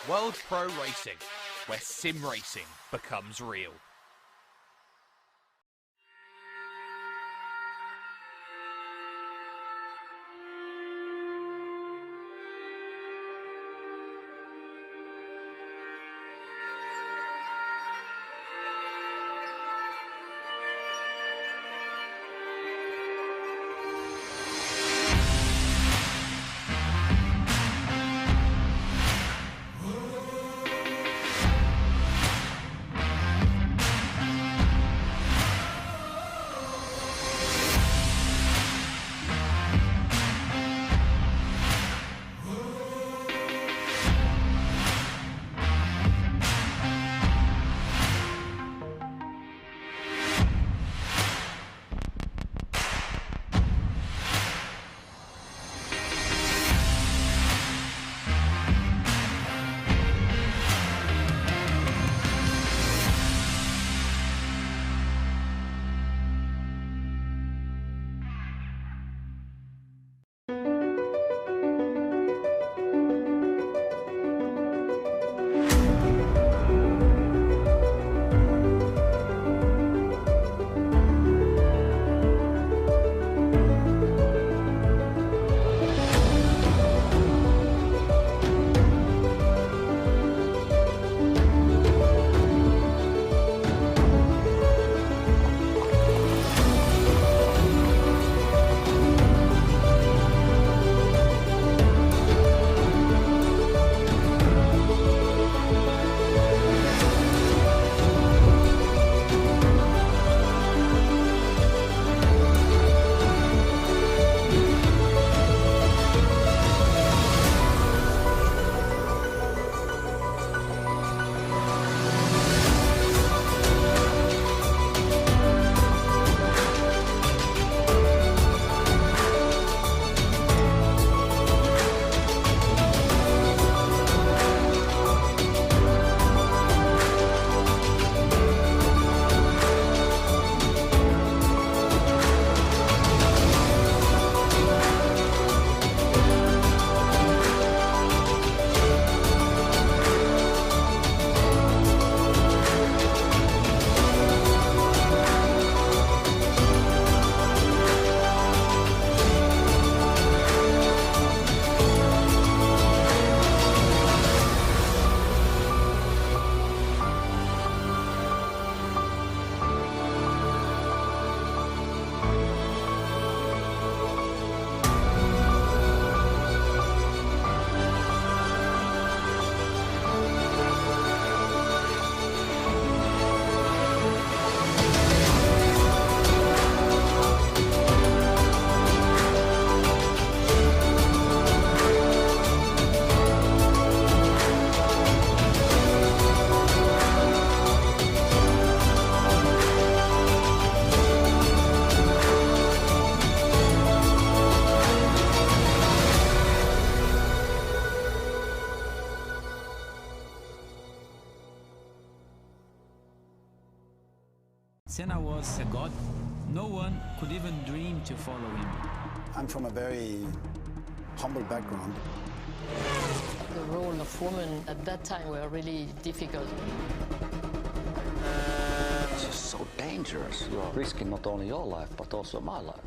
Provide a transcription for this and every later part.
World Pro Racing, where sim racing becomes real. Senna was a god. No one could even dream to follow him. I'm from a very humble background. The role of women at that time were really difficult. This is so dangerous. You are risking not only your life, but also my life.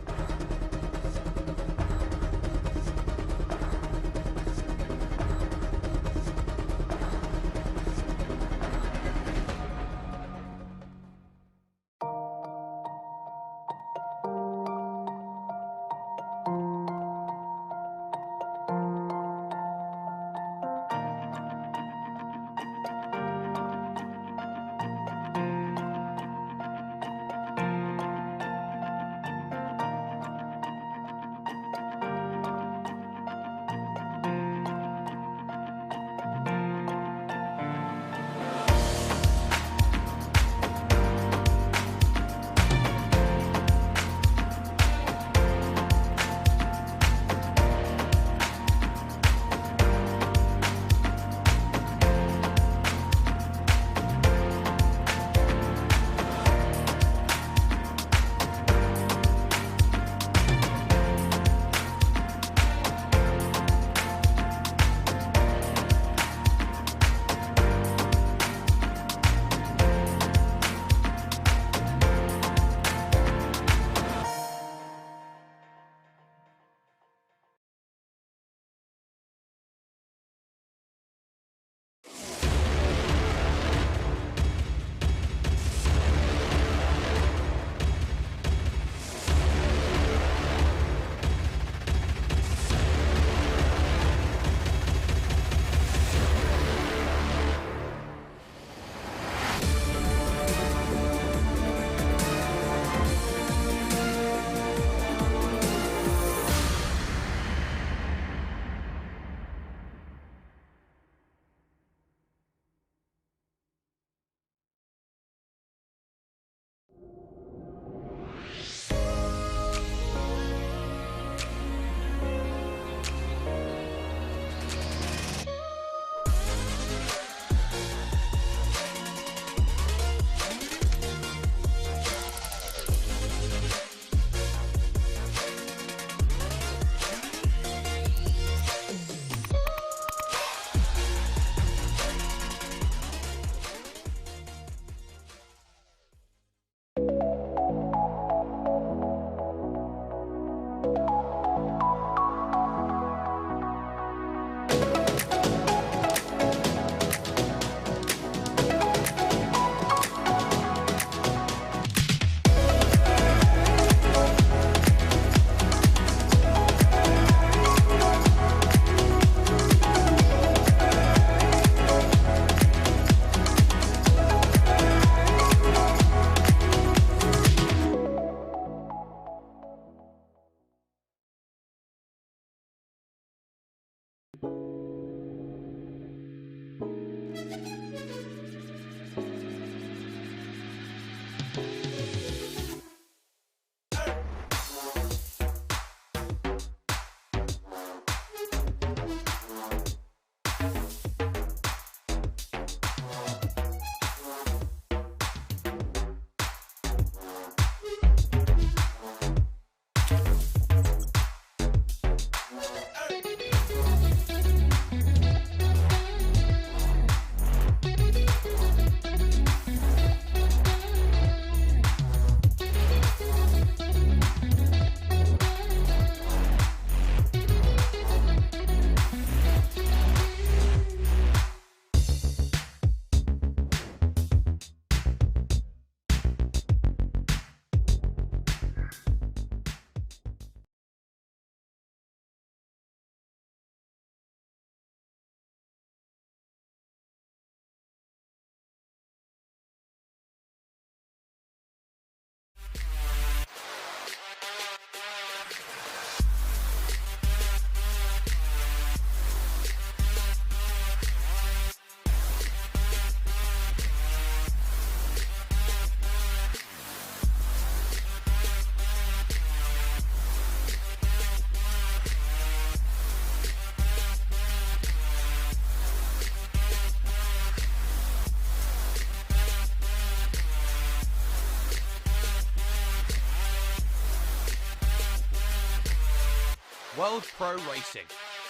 World Pro Racing,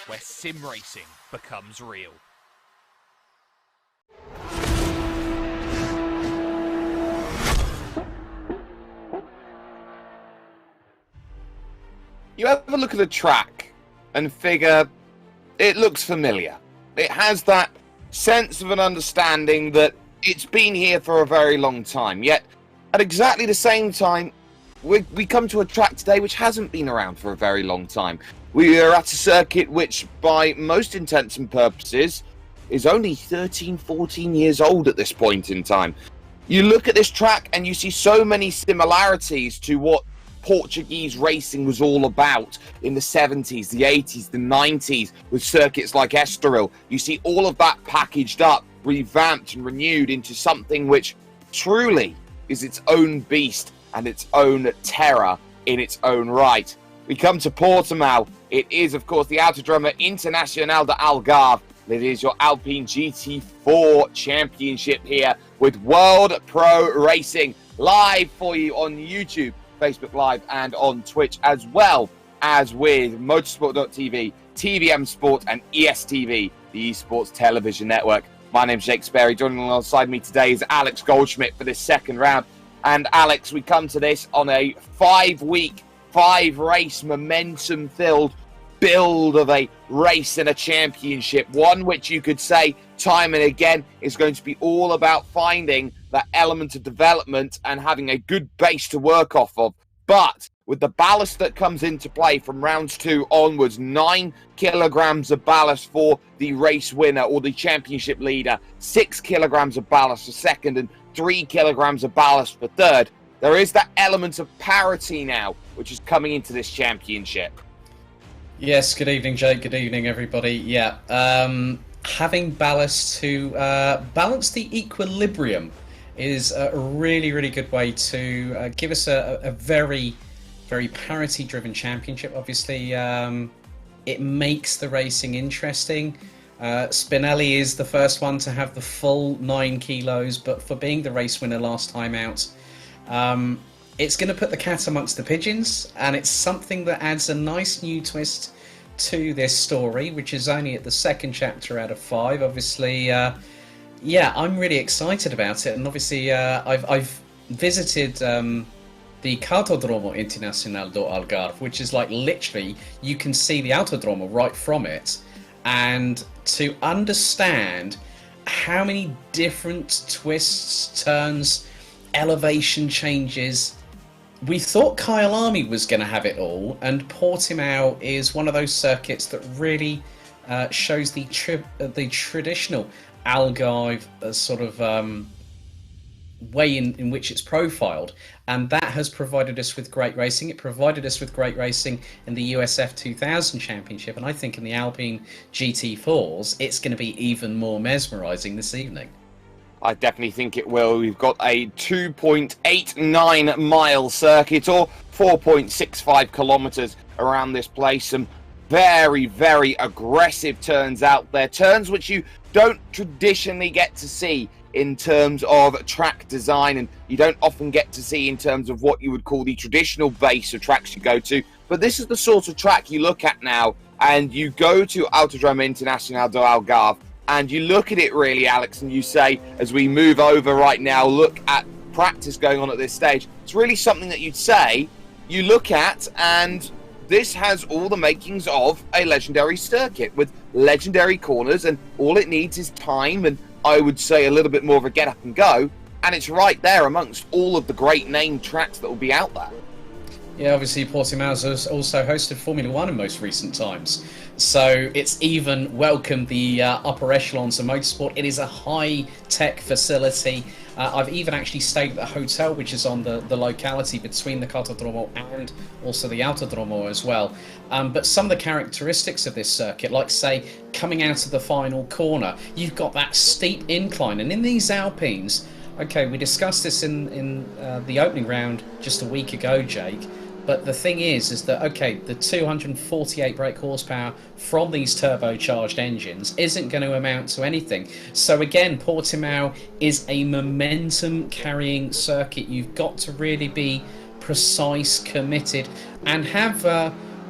where sim racing becomes real. You ever look at a track and figure it looks familiar? It has that sense of an understanding that it's been here for a very long time, yet at exactly the same time, we come to a track today which hasn't been around for a very long time. We are at a circuit which, by most intents and purposes, is only 13, 14 years old at this point in time. You look at this track and you see so many similarities to what Portuguese racing was all about in the 70s, the 80s, the 90s, with circuits like Estoril. You see all of that packaged up, revamped and renewed into something which truly is its own beast and its own terror in its own right. We come to Portimao. It is, of course, the Autodromo Internacional de Algarve. It is your Alpine GT4 Championship here with World Pro Racing live for you on YouTube, Facebook Live, and on Twitch, as well as with Motorsport.tv, TVM Sport, and ESTV, the Esports Television Network. My name's Jake Sperry. Joining alongside me today is Alex Goldschmidt for this second round. And Alex, we come to this on a 5-week, 5-race, momentum-filled build of a race and a championship, one which you could say time and again is going to be all about finding that element of development and having a good base to work off of. But with the ballast that comes into play from rounds 2 onwards, 9 kilograms of ballast for the race winner or the championship leader, 6 kilograms of ballast for second, and 3 kilograms of ballast for third, there is that element of parity now, which is coming into this championship. Yes, good evening, Jake. Good evening, everybody. Yeah, having ballast to balance the equilibrium is a really, really good way to give us a very, very parity-driven championship. Obviously, it makes the racing interesting. Spinelli is the first one to have the full 9 kilos, but for being the race winner last time out, it's going to put the cat amongst the pigeons, and it's something that adds a nice new twist to this story, which is only at the second chapter out of 5. Obviously, yeah, I'm really excited about it, and obviously I've visited the Cartodromo Internacional do Algarve, which is like literally you can see the Autodromo right from it, and to understand how many different twists, turns, elevation changes. We thought Kyalami was going to have it all, and Portimao is one of those circuits that really shows the traditional Algarve sort of way in which it's profiled, and that has provided us with great racing. It provided us with great racing in the USF 2000 Championship, and I think in the Alpine GT4s, it's going to be even more mesmerising this evening. I definitely think it will. We've got a 2.89 mile circuit, or 4.65 kilometres around this place. Some very, very aggressive turns out there. Turns which you don't traditionally get to see in terms of track design, and you don't often get to see in terms of what you would call the traditional base of tracks you go to. But this is the sort of track you look at now, and you go to Autodromo Internacional do Algarve, and you look at it really, Alex, and you say, as we move over right now, look at practice going on at this stage, it's really something that you'd say, you look at, and this has all the makings of a legendary circuit with legendary corners, and all it needs is time, and I would say a little bit more of a get up and go, and it's right there amongst all of the great named tracks that will be out there. Yeah, obviously Portimao has also hosted Formula One in most recent times, so it's even welcomed the upper echelons of motorsport. It is a high-tech facility. I've even actually stayed at the hotel, which is on the locality between the Cartodromo and also the Autodromo as well. But some of the characteristics of this circuit, like say coming out of the final corner, you've got that steep incline, and in these Alpines, okay, we discussed this in the opening round just a week ago, Jake. But the thing is that, okay, the 248 brake horsepower from these turbocharged engines isn't going to amount to anything. So again, Portimao is a momentum-carrying circuit. You've got to really be precise, committed, and have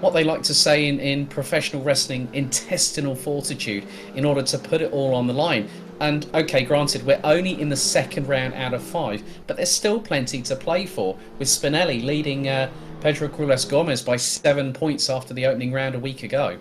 what they like to say in professional wrestling, intestinal fortitude, in order to put it all on the line. And okay, granted, we're only in the second round out of 5, but there's still plenty to play for, with Spinelli leading Pedro Cruz Gomez by 7 points after the opening round a week ago.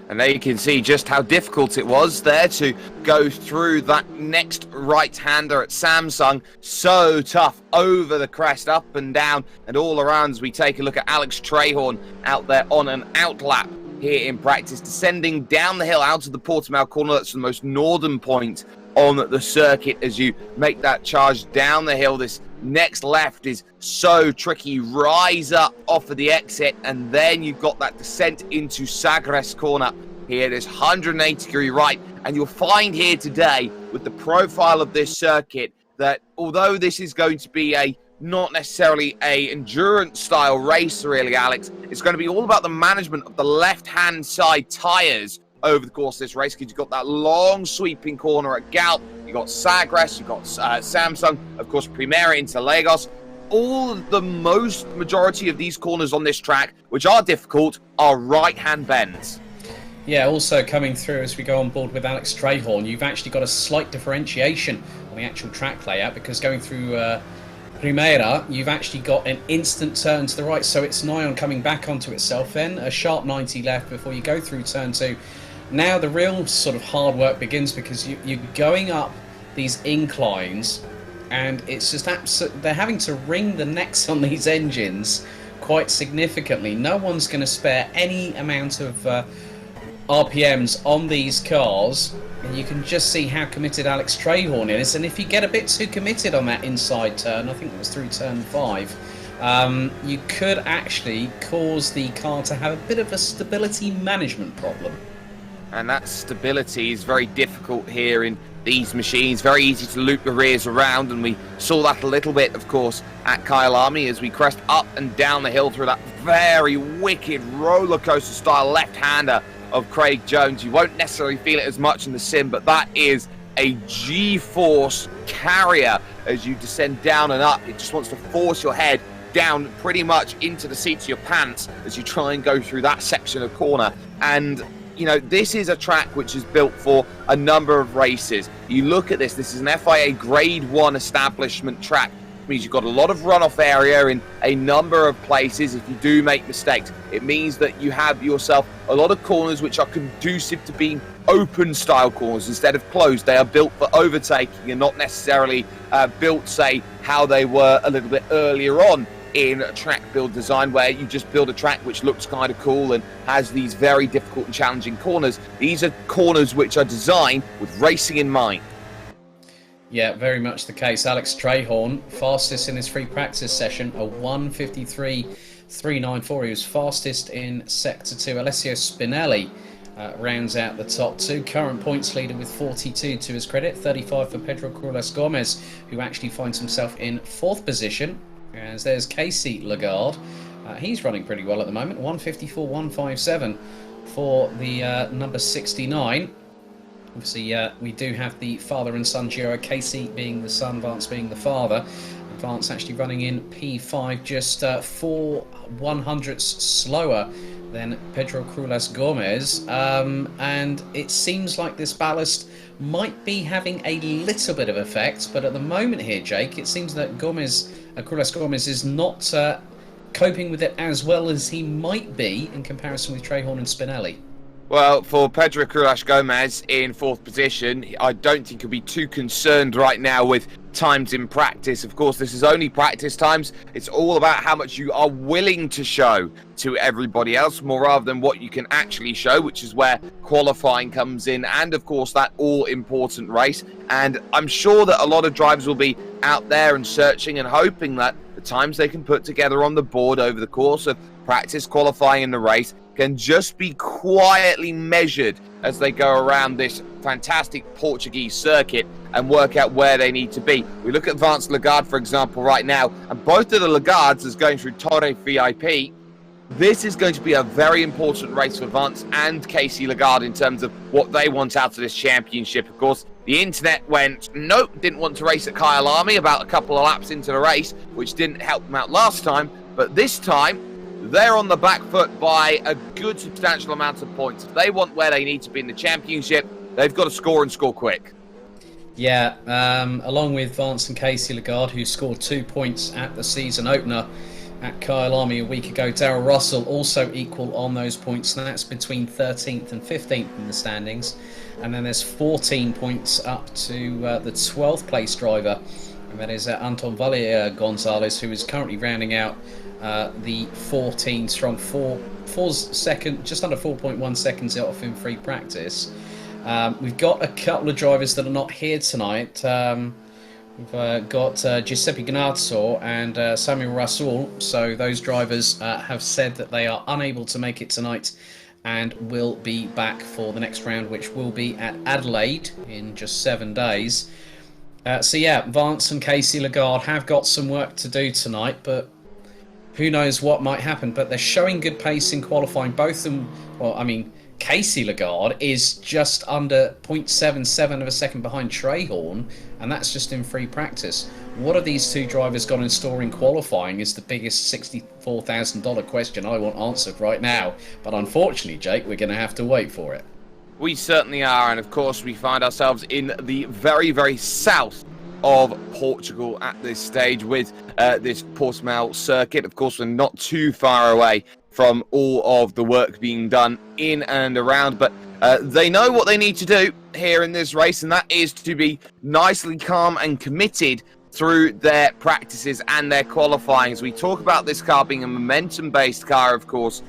And there you can see just how difficult it was there to go through that next right-hander at Samsung. So tough, over the crest, up and down, and all around as we take a look at Alex Trehorn out there on an outlap here in practice, descending down the hill out of the Portimao corner. That's the most northern point on the circuit as you make that charge down the hill. This next left is so tricky. Rise up off of the exit, and then you've got that descent into Sagres corner here. This 180-degree right, and you'll find here today with the profile of this circuit that although this is going to be a not necessarily a endurance style race really, Alex, it's going to be all about the management of the left-hand side tyres over the course of this race, because you've got that long sweeping corner at Galp, you've got Sagres, you've got Samsung, of course Primera into Lagos. All of the majority of these corners on this track, which are difficult, are right-hand bends. Yeah, also coming through as we go on board with Alex Trehorn, you've actually got a slight differentiation on the actual track layout, because going through Primera, you've actually got an instant turn to the right, so it's nigh on coming back onto itself, then a sharp 90 left before you go through turn 2. Now the real sort of hard work begins, because you're going up these inclines, and it's just they're having to wring the necks on these engines quite significantly. No one's going to spare any amount of RPMs on these cars, and you can just see how committed Alex Trehorn is. And if you get a bit too committed on that inside turn, I think it was through turn 5, you could actually cause the car to have a bit of a stability management problem. And that stability is very difficult here in these machines. Very easy to loop the rears around, and we saw that a little bit, of course, at Kyalami as we crest up and down the hill through that very wicked roller coaster style left-hander of Craig Jones. You won't necessarily feel it as much in the sim, but that is a G-force carrier as you descend down and up. It just wants to force your head down pretty much into the seats of your pants as you try and go through that section of corner. And you know, this is a track which is built for a number of races. You look at this is an FIA Grade 1 establishment track. It means you've got a lot of runoff area in a number of places if you do make mistakes. It means that you have yourself a lot of corners which are conducive to being open style corners instead of closed. They are built for overtaking and not necessarily built, say, how they were a little bit earlier on in track build design, where you just build a track which looks kind of cool and has these very difficult and challenging corners. These are corners which are designed with racing in mind. Yeah, very much the case. Alex Trahorn, fastest in his free practice session, a 1:53.394. He was fastest in Sector 2. Alessio Spinelli rounds out the top two. Current points leader with 42 to his credit. 35 for Pedro Corrales Gomez, who actually finds himself in 4th position. As there's Casey Lagarde. He's running pretty well at the moment. 1:54.157 for the number 69. Obviously, we do have the father and son duo, Casey being the son, Vance being the father. Vance actually running in P5, just 4/100ths slower than Pedro Corrales Gomez. And it seems like this ballast might be having a little bit of effect, but at the moment here, Jake, it seems that Corrales Gomez is not coping with it as well as he might be in comparison with Trahorn and Spinelli. Well, for Pedro Corrales Gomez in 4th position, I don't think he'll be too concerned right now with times in practice. Of course, this is only practice times. It's all about how much you are willing to show to everybody else, more rather than what you can actually show, which is where qualifying comes in, and of course that all-important race. And I'm sure that a lot of drivers will be out there and searching and hoping that the times they can put together on the board over the course of practice, qualifying, in the race can just be quietly measured as they go around this fantastic Portuguese circuit and work out where they need to be. We look at Vance Lagarde, for example, right now, and both of the Lagardes is going through Torre VIP. This is going to be a very important race for Vance and Casey Lagarde in terms of what they want out of this championship. Of course, the internet went, nope, didn't want to race at Kyalami about a couple of laps into the race, which didn't help them out last time, but this time, they're on the back foot by a good substantial amount of points. If they want where they need to be in the championship, they've got to score and score quick. Yeah, along with Vance and Casey Lagarde, who scored 2 points at the season opener at Kyalami a week ago. Darrell Russell also equal on those points, and that's between 13th and 15th in the standings. And then there's 14 points up to the 12th place driver, and that is Anton Valle Gonzalez, who is currently rounding out the 14 strong, just under 4.1 seconds off in free practice. We've got a couple of drivers that are not here tonight. We've got Giuseppe Gnazzo and Samuel Rasul. So those drivers have said that they are unable to make it tonight and will be back for the next round, which will be at Adelaide in just 7 days. So yeah, Vance and Casey Lagarde have got some work to do tonight, but who knows what might happen. But they're showing good pace in qualifying. Both of them, well, I mean, Casey Lagarde is just under 0.77 of a second behind Trahorn, and that's just in free practice. What have these two drivers got in store in qualifying is the biggest $64,000 question I want answered right now. But unfortunately, Jake, we're going to have to wait for it. We certainly are, and of course we find ourselves in the very, very south of Portugal at this stage with this Portimao circuit. Of course, we're not too far away from all of the work being done in and around, but they know what they need to do here in this race, and that is to be nicely calm and committed through their practices and their qualifying. As we talk about this car being a momentum-based car, of course,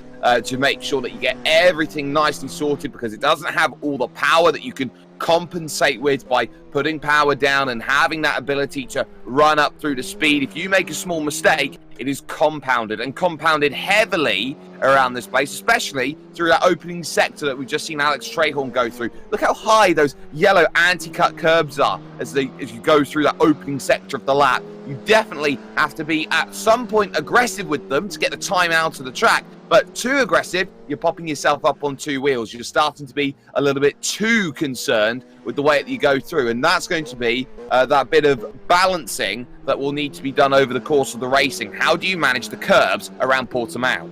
to make sure that you get everything nicely sorted, because it doesn't have all the power that you can compensate with by putting power down and having that ability to run up through the speed. If you make a small mistake, it is compounded, and compounded heavily around this place, especially through that opening sector that we've just seen Alex Trahorn go through. Look how high those yellow anti-cut curbs are as you go through that opening sector of the lap. You definitely have to be at some point aggressive with them to get the time out of the track. But too aggressive, you're popping yourself up on two wheels. You're starting to be a little bit too concerned with the way that you go through. And that's going to be that bit of balancing that will need to be done over the course of the racing. How do you manage the curbs around Portimao?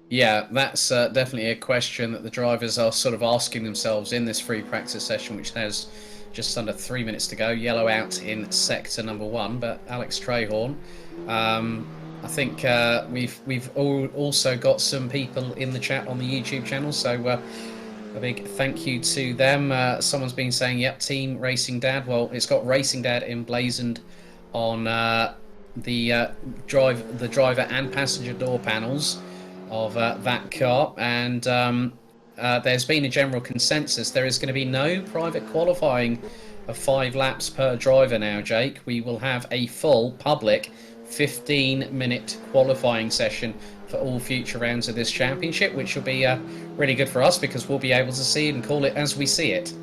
Yeah, that's definitely a question that the drivers are sort of asking themselves in this free practice session, which has just under 3 minutes to go. Yellow out in sector number 1, but Alex Trahorn. I think we've also got some people in the chat on the YouTube channel, so a big thank you to them. Someone's been saying, yep, Team Racing Dad. Well, it's got Racing Dad emblazoned on the driver and passenger door panels of that car, and there's been a general consensus. There is going to be no private qualifying of 5 laps per driver now, Jake. We will have a full public 15-minute qualifying session for all future rounds of this championship, which will be really good for us because we'll be able to see it and call it as we see it.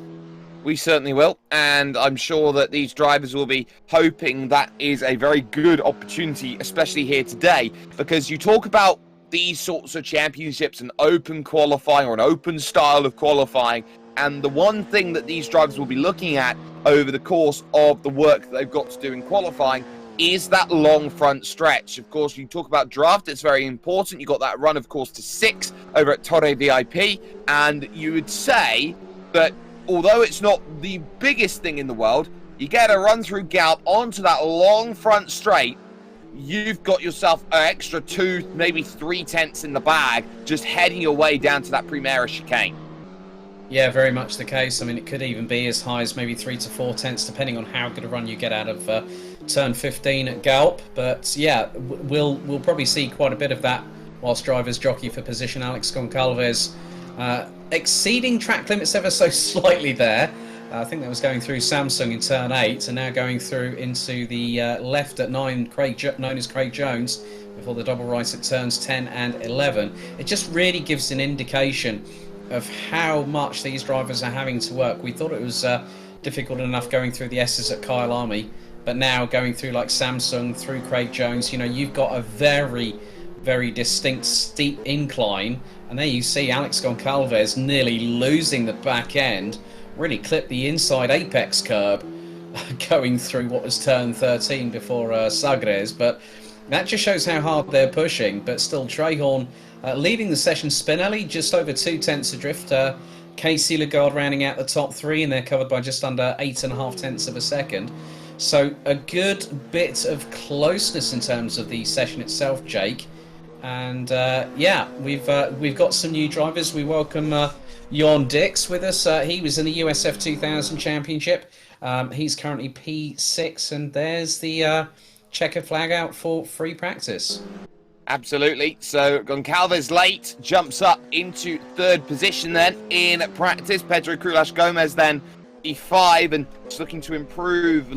We certainly will, and I'm sure that these drivers will be hoping that is a very good opportunity, especially here today, because you talk about these sorts of championships, an open qualifying or an open style of qualifying, and the one thing that these drivers will be looking at over the course of the work that they've got to do in qualifying is that long front stretch. Of course, you talk about draft, it's very important. You got that run, of course, to 6 over at Torre VIP, and you would say that although it's not the biggest thing in the world, you get a run through Galp onto that long front straight, you've got yourself an extra 2, maybe 3 tenths in the bag, just heading your way down to that Primera chicane. Yeah, very much the case. I mean, it could even be as high as maybe 3 to 4 tenths, depending on how good a run you get out of turn 15 at Galp. But yeah, we'll probably see quite a bit of that whilst drivers jockey for position. Alex Goncalves exceeding track limits ever so slightly there. I think that was going through Samsung in turn 8, and now going through into the left at 9, known as Craig Jones, before the double right at turns 10 and 11. It just really gives an indication of how much these drivers are having to work. We thought it was difficult enough going through the S's at Kyle Army, but now going through like Samsung, through Craig Jones, you know, you've got a very, very distinct steep incline, and there you see Alex Goncalves nearly losing the back end, really clipped the inside apex curb going through what was turn 13 before Sagres, but that just shows how hard they're pushing. But still, Trehorn leading the session. Spinelli just over 2 tenths adrift. Casey Lagarde rounding out the top 3, and they're covered by just under 8.5 tenths of a second. So a good bit of closeness in terms of the session itself, Jake. And yeah, we've got some new drivers. We welcome Jon Dix with us. He was in the USF 2000 Championship. He's currently P6, and there's the checker flag out for free practice. Absolutely. So Goncalves late jumps up into 3rd position then in practice. Pedro Crulas Gomez then P5, and just looking to improve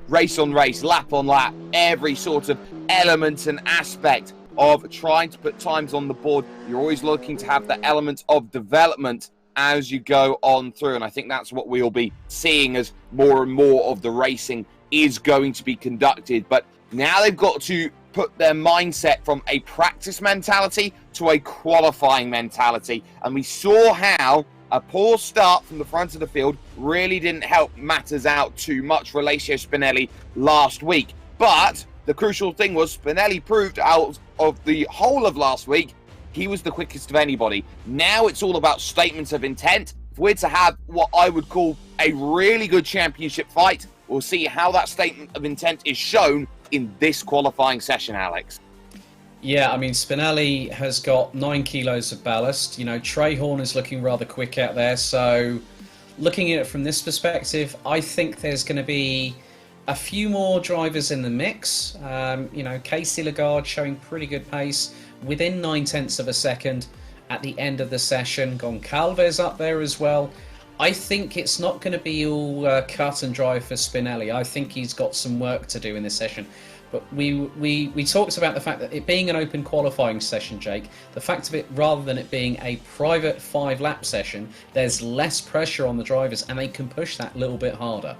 race on race, lap on lap, every sort of element and aspect of trying to put times on the board. You're always looking to have the element of development as you go on through, and I think that's what we'll be seeing as more and more of the racing is going to be conducted. But now they've got to put their mindset from a practice mentality to a qualifying mentality, and we saw how a poor start from the front of the field really didn't help matters out too much for Alessio Spinelli last week. But the crucial thing was Spinelli proved out of the whole of last week he was the quickest of anybody. Now it's all about statements of intent. If we're to have what I would call a really good championship fight, we'll see how that statement of intent is shown in this qualifying session, Alex. Yeah, I mean, Spinelli has got 9 kilos of ballast. You know, Trehorn is looking rather quick out there. So looking at it from this perspective, I think there's going to be a few more drivers in the mix. You know, Casey Lagarde showing pretty good pace within 9 tenths of a second at the end of the session. Goncalves up there as well. I think it's not going to be all cut and dry for Spinelli. I think he's got some work to do in this session. But we talked about the fact that it being an open qualifying session, Jake, the fact of it, rather than it being a private 5-lap session, there's less pressure on the drivers and they can push that little bit harder.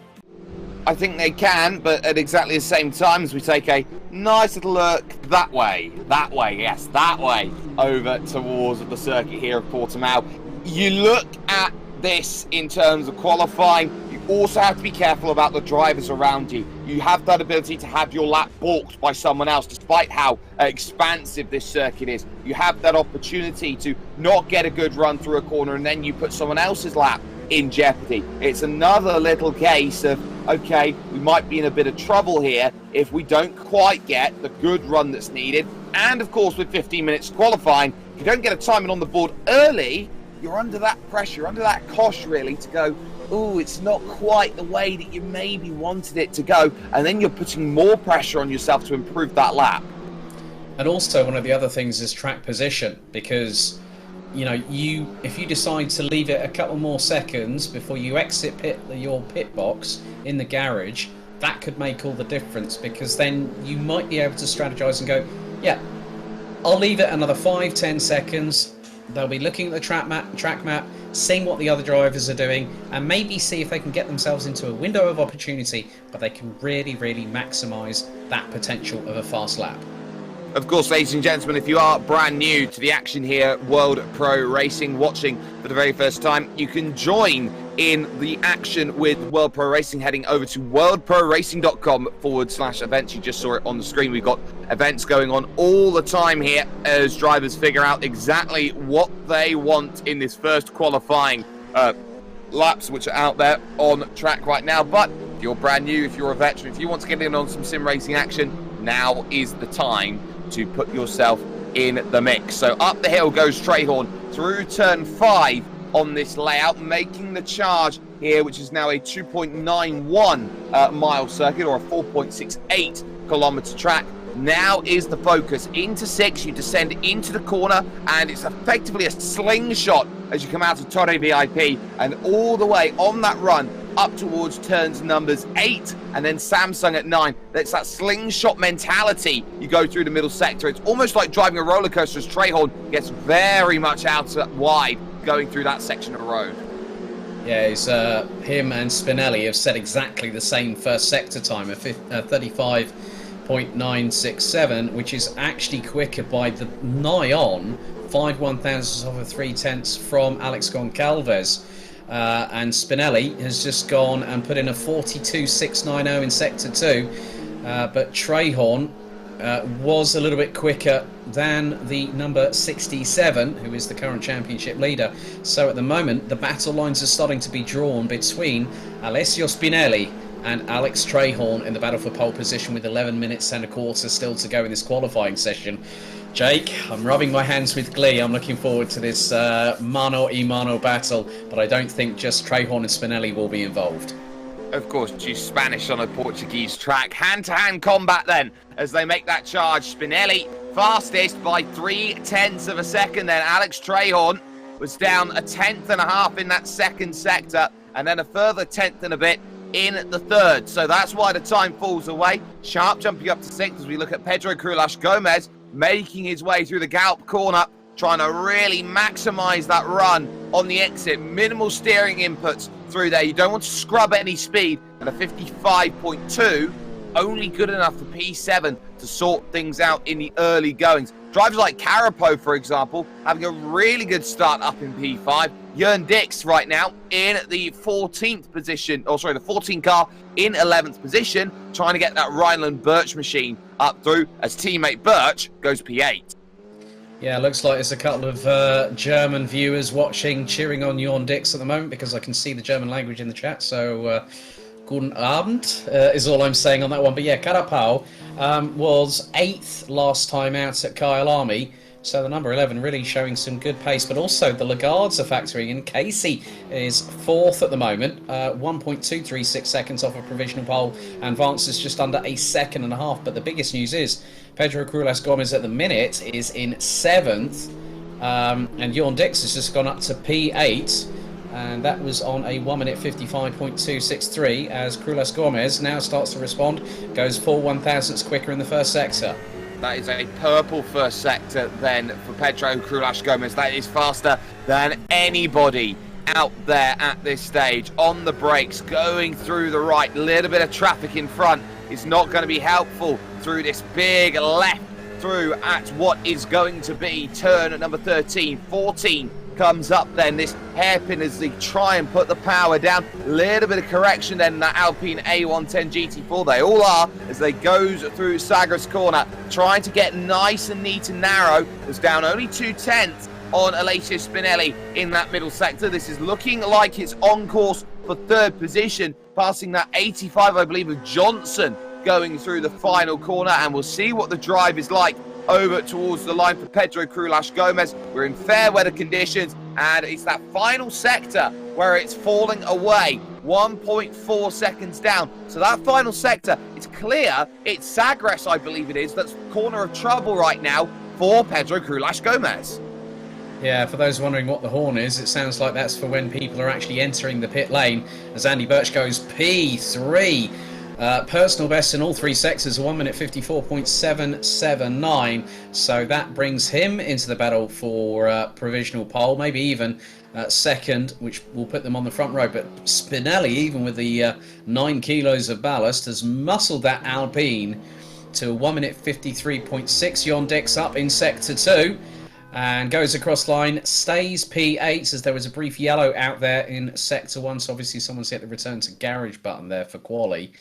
I think they can, but at exactly the same time as we take a nice little look that way, yes, that way, over towards the circuit here of Portimao. You look at this in terms of qualifying, you also have to be careful about the drivers around you. You have that ability to have your lap balked by someone else, despite how expansive this circuit is. You have that opportunity to not get a good run through a corner and then you put someone else's lap in jeopardy. It's another little case of, okay, we might be in a bit of trouble here if we don't quite get the good run that's needed. And of course, with 15 minutes qualifying, if you don't get a timing on the board early, you're under that pressure, under that cosh really, to go, oh, it's not quite the way that you maybe wanted it to go, and then you're putting more pressure on yourself to improve that lap. And also one of the other things is track position, because you know, if you decide to leave it a couple more seconds before you exit your pit box in the garage, that could make all the difference, because then you might be able to strategize and go, yeah, I'll leave it another 5-10 seconds. They'll be looking at the track map, seeing what the other drivers are doing, and maybe see if they can get themselves into a window of opportunity where they can really, really maximise that potential of a fast lap. Of course, ladies and gentlemen, if you are brand new to the action here, World Pro Racing, watching for the very first time, you can join in the action with World Pro Racing heading over to worldproracing.com/events. You just saw it on the screen. We've got events going on all the time here as drivers figure out exactly what they want in this first qualifying laps, which are out there on track right now. But if you're brand new, if you're a veteran, if you want to get in on some sim racing action, now is the time to put yourself in the mix. So up the hill goes Trahorn through turn 5 on this layout, making the charge here, which is now a 2.91 mile circuit, or a 4.68 kilometer track. Now is the focus. Into 6, you descend into the corner, and it's effectively a slingshot as you come out of Torre VIP, and all the way on that run up towards turns numbers 8 and then Samsung at 9. That's that slingshot mentality. You go through the middle sector. It's almost like driving a roller coaster as Trahorn gets very much out wide going through that section of road. Yeah, it's him and Spinelli have set exactly the same first sector time of 35.967, which is actually quicker by the nigh on 5/1000ths of a 3/10 from Alex Goncalves. And Spinelli has just gone and put in a 42.690 in sector 2, but Trahorn was a little bit quicker than the number 67, who is the current championship leader. So at the moment, the battle lines are starting to be drawn between Alessio Spinelli and Alex Trahorn in the battle for pole position, with 11 minutes and a quarter still to go in this qualifying session. Jake, I'm rubbing my hands with glee. I'm looking forward to this mano-a-mano battle, but I don't think just Trahorn and Spinelli will be involved. Of course, she's Spanish on a Portuguese track. Hand-to-hand combat then, as they make that charge. Spinelli fastest by 0.3 of a second then. Alex Trahorn was down 1/10.5 in that second sector, and then a further 1/10 and a bit in the third. So that's why the time falls away. Sharp jumping up to 6 as we look at Pedro Crulas Gomez making his way through the Galp corner, trying to really maximise that run on the exit. Minimal steering inputs through there. You don't want to scrub any speed. And a 55.2, only good enough for P7 to sort things out in the early goings. Drivers like Carapo, for example, having a really good start up in P5. Jörn Dix right now in the 14th position, the 14 car in 11th position, trying to get that Rhineland Birch machine up through as teammate Birch goes P8. Yeah, looks like there's a couple of German viewers watching, cheering on Jörn Dix at the moment, because I can see the German language in the chat. So, guten Abend is all I'm saying on that one. But yeah, Carapau was 8th last time out at Kyle Army. So the number 11 really showing some good pace, but also the Lagardes are factoring in. Casey is 4th at the moment, 1.236 seconds off a provisional pole, and Vance is just under 1.5 seconds. But the biggest news is Pedro Crulas Gomez at the minute is in 7th, and Jörn Dix has just gone up to P8, and that was on a 1 minute 55.263 as Crulas Gomez now starts to respond, goes 4/1000ths quicker in the first sector. That is a purple first sector then for Pedro Crulas Gomez. That is faster than anybody out there at this stage. On the brakes, going through the right. Little bit of traffic in front is not going to be helpful through this big left through at what is going to be turn at number 13. 14 comes up then, this hairpin as they try and put the power down. Little bit of correction then in that Alpine A110 GT4. They all are as they go through Sagres corner, trying to get nice and neat and narrow. It's down only 0.2 on Alessio Spinelli in that middle sector. This is looking like it's on course for 3rd position, passing that 85, I believe, of Johnson going through the final corner, and we'll see what the drive is like over towards the line for Pedro Crulas Gomez. We're in fair weather conditions, and it's that final sector where it's falling away, 1.4 seconds down. So that final sector, it's clear, it's Sagres, I believe it is, that's corner of trouble right now for Pedro Crulas Gomez. Yeah, for those wondering what the horn is, it sounds like that's for when people are actually entering the pit lane, as Andy Birch goes P3. Personal best in all three sectors, 1 minute 54.779. So that brings him into the battle for provisional pole, maybe even second, which will put them on the front row. But Spinelli, even with the 9 kilos of ballast, has muscled that Alpine to 1 minute 53.6. Jon Dix up in sector 2. And goes across line, stays P8 as there was a brief yellow out there in sector 1. So obviously someone's hit the return to garage button there for quali.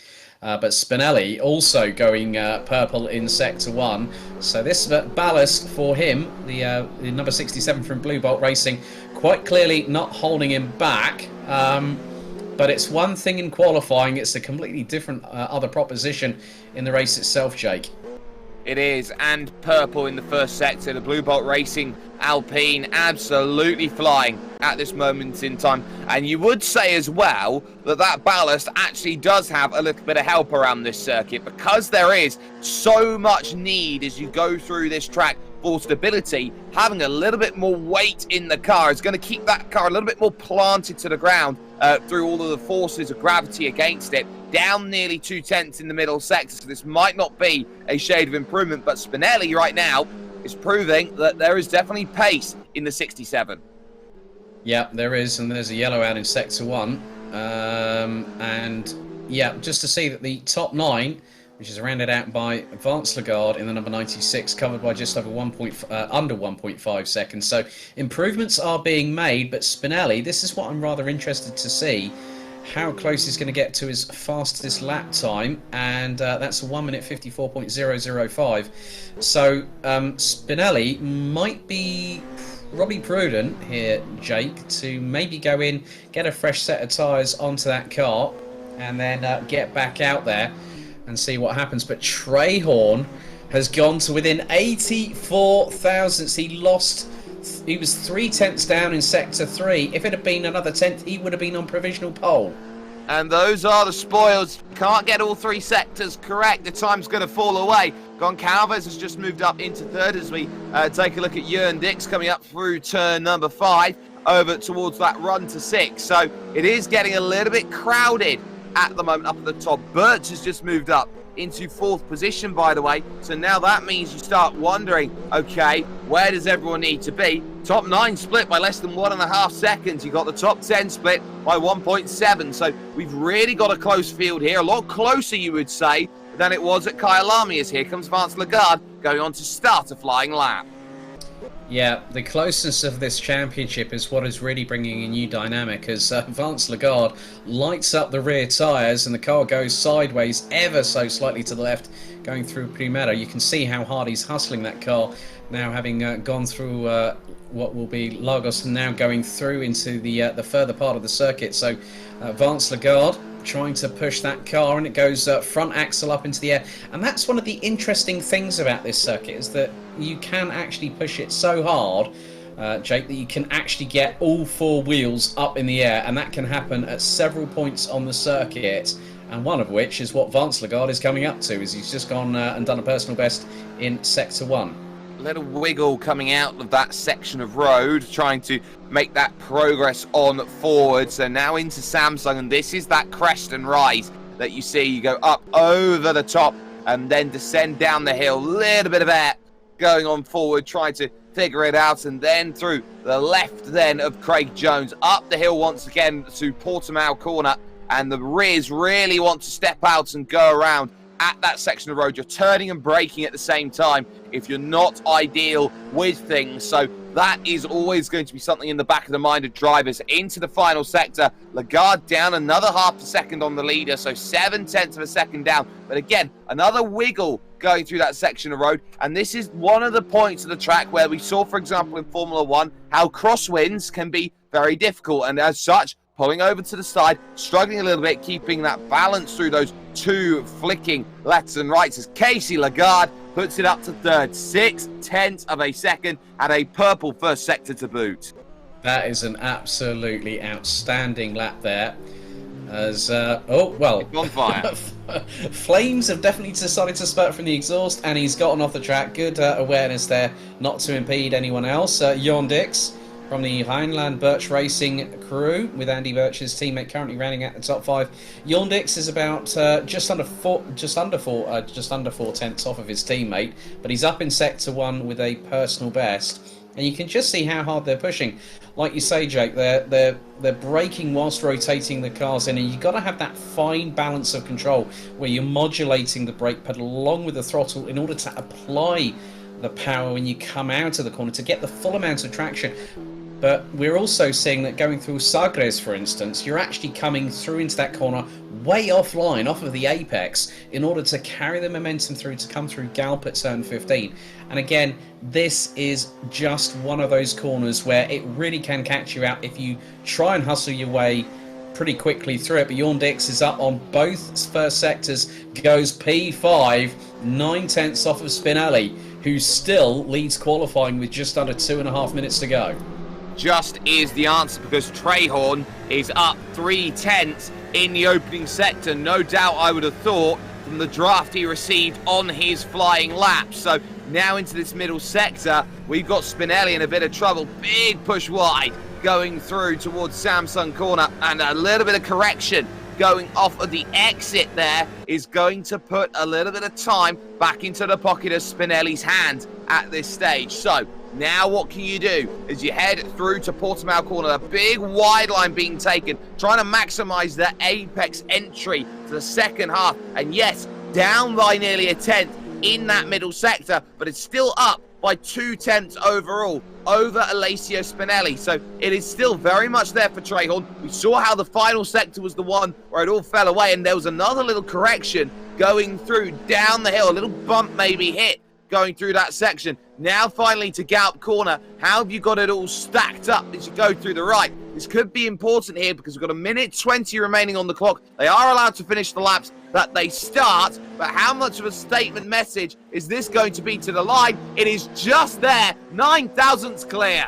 But Spinelli also going purple in sector 1. So this ballast for him, the number 67 from Blue Bolt Racing, quite clearly not holding him back. But it's one thing in qualifying, it's a completely different other proposition in the race itself, Jake. It is, and purple in the first sector. The Blue Bolt Racing Alpine absolutely flying at this moment in time. And you would say as well that that ballast actually does have a little bit of help around this circuit, because there is so much need as you go through this track for stability. Having a little bit more weight in the car is going to keep that car a little bit more planted to the ground through all of the forces of gravity against it. Down nearly 2/10 in the middle sector, so this might not be a shade of improvement, but Spinelli right now is proving that there is definitely pace in the 67. Yeah, there is, and there's a yellow out in sector 1. And yeah, just to see that the top 9, which is rounded out by Vance Lagarde in the number 96, covered by just over under 1.5 seconds. So improvements are being made, but Spinelli, this is what I'm rather interested to see, how close he's going to get to his fastest lap time, and that's 1 minute 54.005. So Spinelli might be probably prudent here, Jake, to maybe go in, get a fresh set of tyres onto that car, and then get back out there and see what happens. But Trahorn has gone to within 84 thousandths. He was 3/10 down in sector 3. If it had been another tenth, he would have been on provisional pole. And those are the spoils. Can't get all three sectors correct. The time's going to fall away. Goncalves has just moved up into third as we take a look at Jon Dix coming up through turn number 5 over towards that run to 6. So it is getting a little bit crowded at the moment up at the top. Birch has just moved up into 4th position, by the way. So now that means you start wondering, okay, where does everyone need to be? Top 9 split by less than 1.5 seconds. You got the top 10 split by 1.7. So we've really got a close field here. A lot closer, you would say, than it was at Kyalami, as here comes Vance Lagarde going on to start a flying lap. Yeah, the closeness of this championship is what is really bringing a new dynamic, as Vance Lagarde lights up the rear tyres and the car goes sideways ever so slightly to the left going through Portimao. You can see how hard he's hustling that car now, having gone through what will be Lagos and now going through into the further part of the circuit. So Vance Lagarde trying to push that car, and it goes front axle up into the air. And that's one of the interesting things about this circuit, is that you can actually push it so hard, Jake, that you can actually get all 4 wheels up in the air, and that can happen at several points on the circuit, and one of which is what Vance Lagarde is coming up to, as he's just gone and done a personal best in sector 1. A little wiggle coming out of that section of road, trying to make that progress on forward. So now into Samsung, and this is that crest and rise that you see. You go up over the top and then descend down the hill. Little bit of air going on forward, trying to figure it out, and then through the left then of Craig Jones. Up the hill once again to Portimao corner, and the rears really want to step out and go around at that section of road. You're turning and braking at the same time if you're not ideal with things. So that is always going to be something in the back of the mind of drivers. Into the final sector, Lagarde down another half a second on the leader, so 7/10 of a second down. But again, another wiggle going through that section of road. And this is one of the points of the track where we saw, for example, in Formula 1, how crosswinds can be very difficult. And as such, pulling over to the side, struggling a little bit, keeping that balance through those 2 flicking lefts and rights, as Casey Lagarde puts it up to third. 6/10 of a second, and a purple first sector to boot. That is an absolutely outstanding lap there. As, oh, well, On fire. flames have definitely decided to spurt from the exhaust, and he's gotten off the track. Good awareness there, not to impede anyone else. Jon Dix from the Heinland Birch Racing crew, with Andy Birch's teammate currently running at the top 5. Jon Dix is about just under 4 tenths off of his teammate, but he's up in Sector 1 with a personal best. And you can just see how hard they're pushing. Like you say, Jake, they're braking whilst rotating the cars in, and you've got to have that fine balance of control where you're modulating the brake pedal along with the throttle in order to apply the power when you come out of the corner to get the full amount of traction. But we're also seeing that going through Sagres, for instance, you're actually coming through into that corner way offline, off of the apex, in order to carry the momentum through to come through Galp at turn 15. And again, this is just one of those corners where it really can catch you out if you try and hustle your way pretty quickly through it. But Jon Dix is up on both first sectors, goes P5, 9 tenths off of Spinelli, who still leads qualifying with just under 2.5 minutes to go. Just is the answer, because Trehorn is up 3 tenths in the opening sector. No doubt, I would have thought, from the draft he received on his flying lap. So now into this middle sector, we've got Spinelli in a bit of trouble. Big push wide going through towards Samsung corner, and a little bit of correction going off of the exit there is going to put a little bit of time back into the pocket of Spinelli's hand at this stage. So now what can you do as you head through to Portimao corner? A big wide line being taken, trying to maximize the apex entry to the second half. And yes, down by nearly a tenth in that middle sector, but it's still up by 2 tenths overall over Alessio Spinelli. So it is still very much there for Trehorn. We saw how the final sector was the one where it all fell away, and there was another little correction going through down the hill, a little bump maybe hit going through that section. Now finally to Galp corner. How have you got it all stacked up as you go through the right? This could be important here because we've got 1:20 remaining on the clock. They are allowed to finish the laps that they start, but how much of a statement message is this going to be to the line? It is just there, 9 thousandths clear.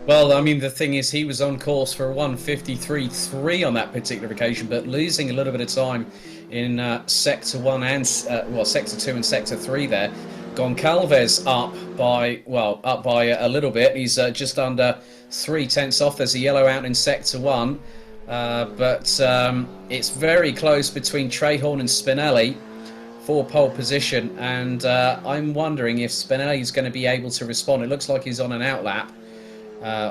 Well, I mean, the thing is, he was on course for 1:53.3 on that particular occasion, but losing a little bit of time in Sector 1 and, Sector 2 and Sector 3 there. Goncalves up by a little bit. He's just under 3 tenths off. There's a yellow out in Sector 1, but it's very close between Trehorn and Spinelli for pole position, and I'm wondering if Spinelli's going to be able to respond. It looks like he's on an outlap,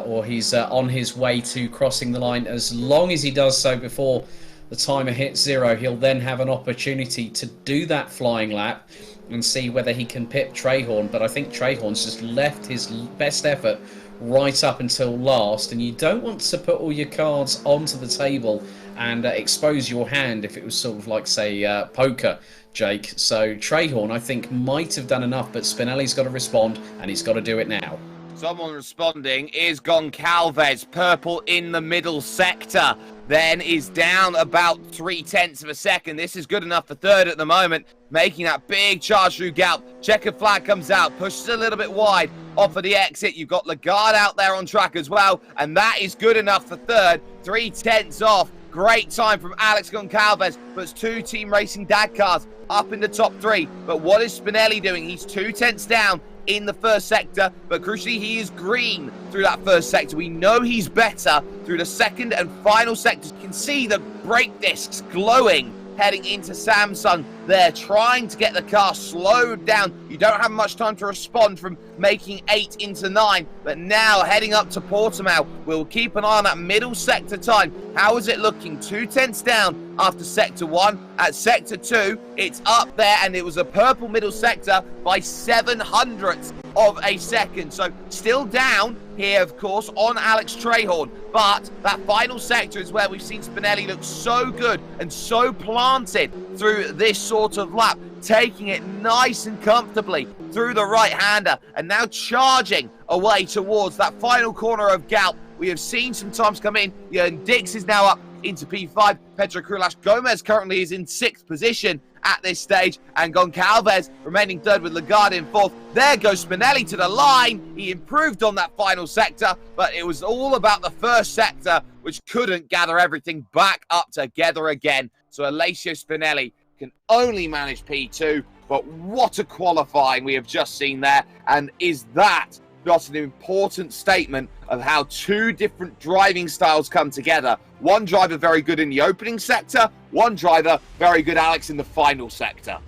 or he's on his way to crossing the line. As long as he does so before the timer hits 0, he'll then have an opportunity to do that flying lap and see whether he can pip Trehorn. But I think Trehorn's just left his best effort right up until last, and you don't want to put all your cards onto the table and expose your hand if it was sort of like, say, poker, Jake. So Trehorn, I think, might have done enough, but Spinelli's got to respond, and he's got to do it now. Someone responding is Goncalves, purple in the middle sector, then is down about 3 tenths of a second. This is good enough for third at the moment, making that big charge through Galp. Checkered flag comes out, pushes a little bit wide off of the exit. You've got Lagarde out there on track as well, and that is good enough for third. 3 tenths off. Great time from Alex Goncalves, puts 2 Team Racing DAG cars up in the top 3. But what is Spinelli doing? He's 2 tenths down in the first sector, but crucially he is green through that first sector. We know he's better through the second and final sectors. You can see the brake discs glowing heading into Samsung there, trying to get the car slowed down. You don't have much time to respond from making 8 into 9, but now heading up to Portimao. We'll keep an eye on that middle sector time. How is it looking? 2 tenths down after Sector 1. At Sector 2, it's up there, and it was a purple middle sector by 700ths of a second. So still down here, of course, on Alex Trehorn. But that final sector is where we've seen Spinelli look so good and so planted through this sort of lap, taking it nice and comfortably through the right-hander, and now charging away towards that final corner of Galp. We have seen some times come in. Dix is now up into P5. Pedro Crulash Gomez currently is in 6th position at this stage, and Goncalves remaining third with Lagarde in 4th. There goes Spinelli to the line. He improved on that final sector, but it was all about the first sector which couldn't gather everything back up together again. So Alessio Spinelli can only manage P2, but what a qualifying we have just seen there. And is that not an important statement of how two different driving styles come together? One driver very good in the opening sector, one driver very good, Alex, in the final sector.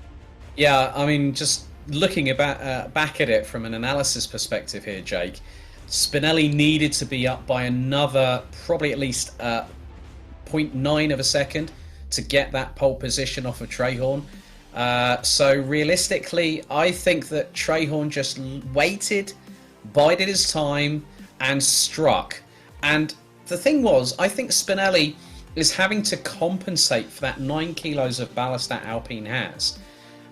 Yeah, I mean, just looking back at it from an analysis perspective here, Jake, Spinelli needed to be up by another, probably at least 0.9 of a second to get that pole position off of Trahorn. So realistically, I think that Trahorn just waited, bided his time, and struck. And the thing was, I think Spinelli is having to compensate for that 9 kilos of ballast that Alpine has.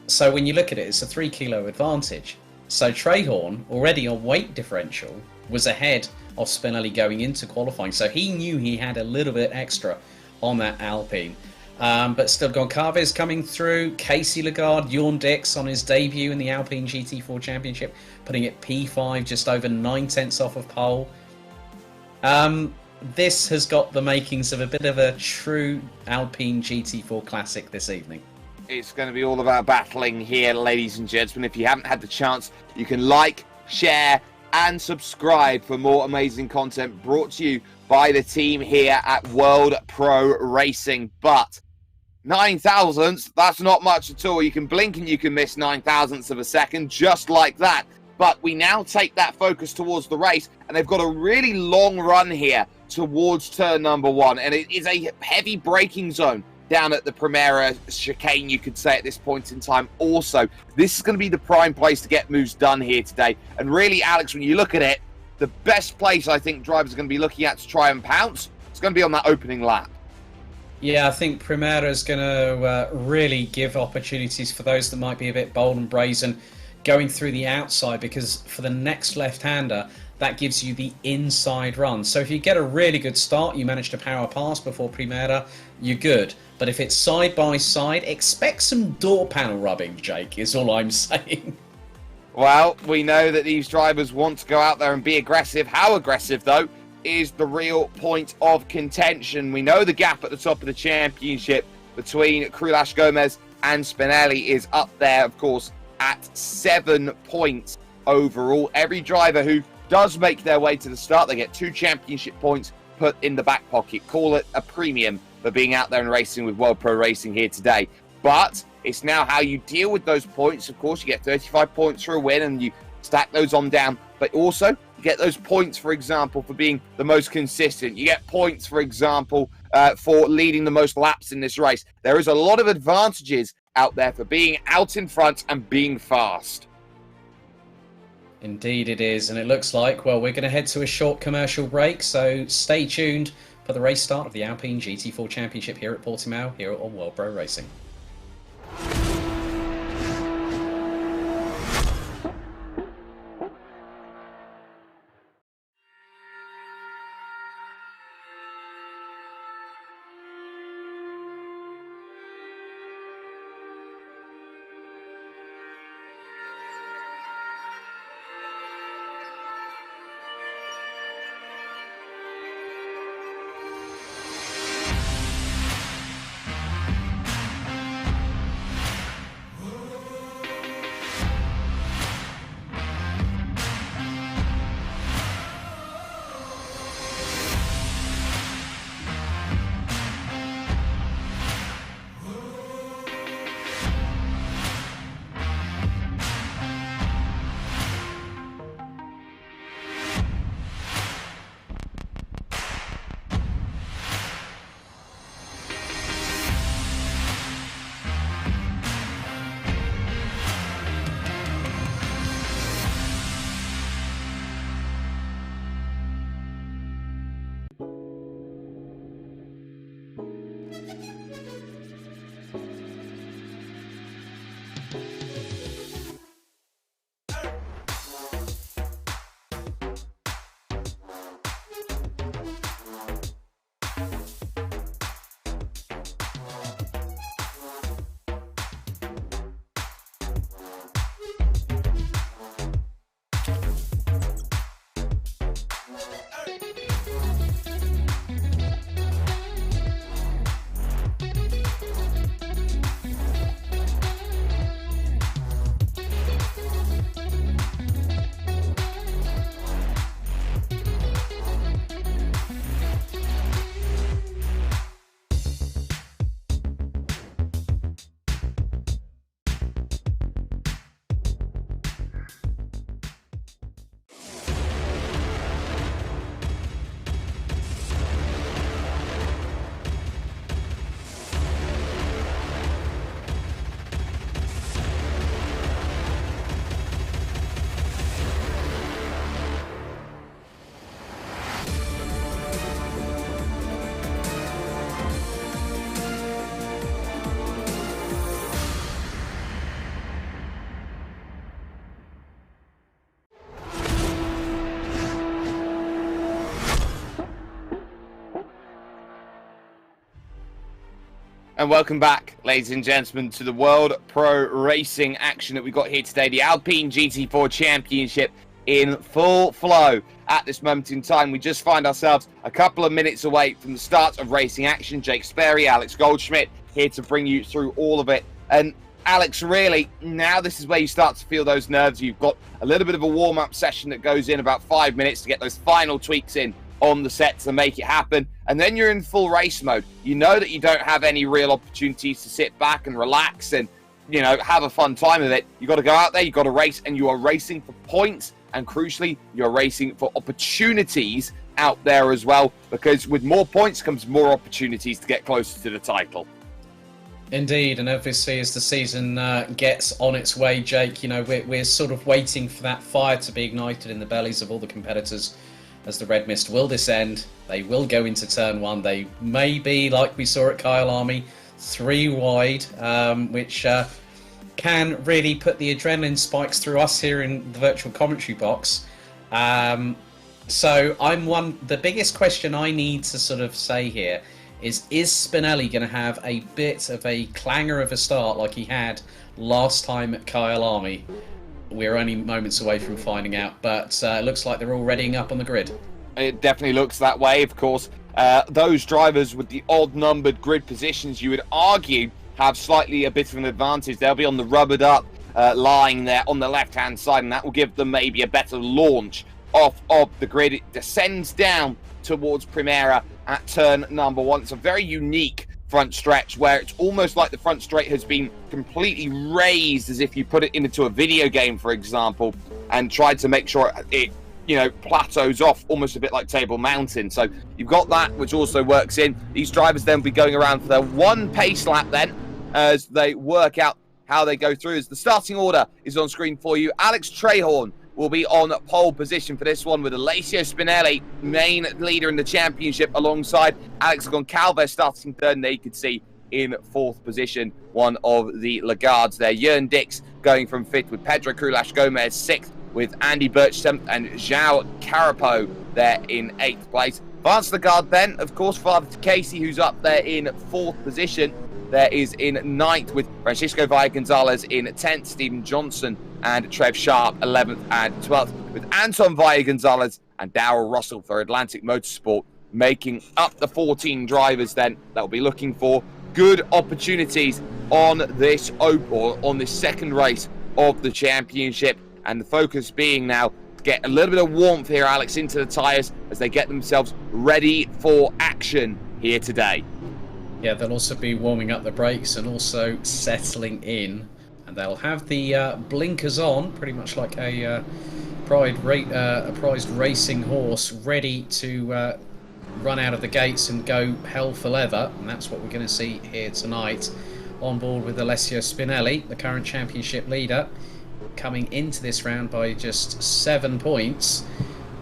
So when you look at it, it's a 3 kilo advantage. So Trahorn, already on weight differential, was ahead of Spinelli going into qualifying. So he knew he had a little bit extra on that Alpine. But still, Goncalves coming through, Casey Lagarde, Jorn Dix on his debut in the Alpine GT4 Championship, putting it P5, just over 9/10 off of pole. This has got the makings of a bit of a true Alpine GT4 classic this evening. It's going to be all about battling here, ladies and gentlemen. If you haven't had the chance, you can like, share, and subscribe for more amazing content brought to you by the team here at World Pro Racing. But 9 thousandths, that's not much at all. You can blink and you can miss 9 thousandths of a second just like that. But we now take that focus towards the race, and they've got a really long run here towards turn number 1, and it is a heavy braking zone down at the Primera chicane, you could say, at this point in time. Also, this is going to be the prime place to get moves done here today. And really, Alex, when you look at it, the best place I think drivers are going to be looking at to try and pounce, it's going to be on that opening lap. Yeah, I think Primera is going to really give opportunities for those that might be a bit bold and brazen going through the outside, because for the next left-hander, that gives you the inside run. So if you get a really good start, you manage to power past before Primera, you're good. But if it's side by side, expect some door panel rubbing, Jake, is all I'm saying. Well, we know that these drivers want to go out there and be aggressive. How aggressive, though, is the real point of contention. We know the gap at the top of the championship between Krulash Gomez and Spinelli is up there, of course, at 7 points overall. Every driver who does make their way to the start, they get 2 championship points put in the back pocket. Call it a premium for being out there and racing with World Pro Racing here today. But it's now how you deal with those points. Of course, you get 35 points for a win and you stack those on down. But also, you get those points, for example, for being the most consistent. You get points, for example, for leading the most laps in this race. There is a lot of advantages out there for being out in front and being fast. Indeed it is, and it looks like, well, we're going to head to a short commercial break, so stay tuned for the race start of the Alpine GT4 Championship here at Portimao, here on World Pro Racing. And welcome back, ladies and gentlemen, to the World Pro Racing action that we got here today. The Alpine GT4 Championship in full flow at this moment in time. We just find ourselves a couple of minutes away from the start of racing action. Jake Sperry, Alex Goldschmidt here to bring you through all of it. And Alex, really, now this is where you start to feel those nerves. You've got a little bit of a warm-up session that goes in about 5 minutes to get those final tweaks in on the set to make it happen, and then you're in full race mode. You know that you don't have any real opportunities to sit back and relax and, you know, have a fun time of it. You got to go out there, you got to race, and you are racing for points, and crucially, you're racing for opportunities out there as well, because with more points comes more opportunities to get closer to the title. Indeed, and obviously as the season gets on its way, Jake, you know, we're sort of waiting for that fire to be ignited in the bellies of all the competitors as the red mist will descend. They will go into turn one. They may be, like we saw at Kyalami, 3 wide, which can really put the adrenaline spikes through us here in the virtual commentary box. So the biggest question I need to sort of say here is Spinelli going to have a bit of a clanger of a start like he had last time at Kyalami? We're only moments away from finding out, but it looks like they're all readying up on the grid. It definitely looks that way, of course. Those drivers with the odd-numbered grid positions, you would argue, have slightly a bit of an advantage. They'll be on the rubbered up line there on the left-hand side, and that will give them maybe a better launch off of the grid. It descends down towards Primera at turn number 1. It's a very unique front stretch where it's almost like the front straight has been completely raised, as if you put it into a video game, for example, and tried to make sure it, you know, plateaus off almost a bit like Table Mountain. So you've got that, which also works in. These drivers then will be going around for their 1 pace lap then as they work out how they go through. As the starting order is on screen for you, Alex Trehorn will be on pole position for this one, with Alessio Spinelli, main leader in the championship, alongside Alex Goncalves starting third, and there you can see in 4th position one of the Lagardes there. Jörn Dix going from 5th, with Pedro Crulas Gomez 6th, with Andy Birch 7th, and João Carapo there in 8th place. Vance Lagarde then, of course, father to Casey, who's up there in 4th position. There is in 9th, with Francisco Valle Gonzalez in 10th, Stephen Johnson and Trev Sharp 11th and 12th, with Anton Valle Gonzalez and Darrell Russell for Atlantic Motorsport making up the 14 drivers then that will be looking for good opportunities on this second race of the championship. And the focus being now to get a little bit of warmth here, Alex, into the tyres as they get themselves ready for action here today. Yeah, they'll also be warming up the brakes and also settling in. And they'll have the blinkers on, pretty much like a prized racing horse, ready to run out of the gates and go hell for leather. And that's what we're going to see here tonight. On board with Alessio Spinelli, the current championship leader, coming into this round by just 7 points.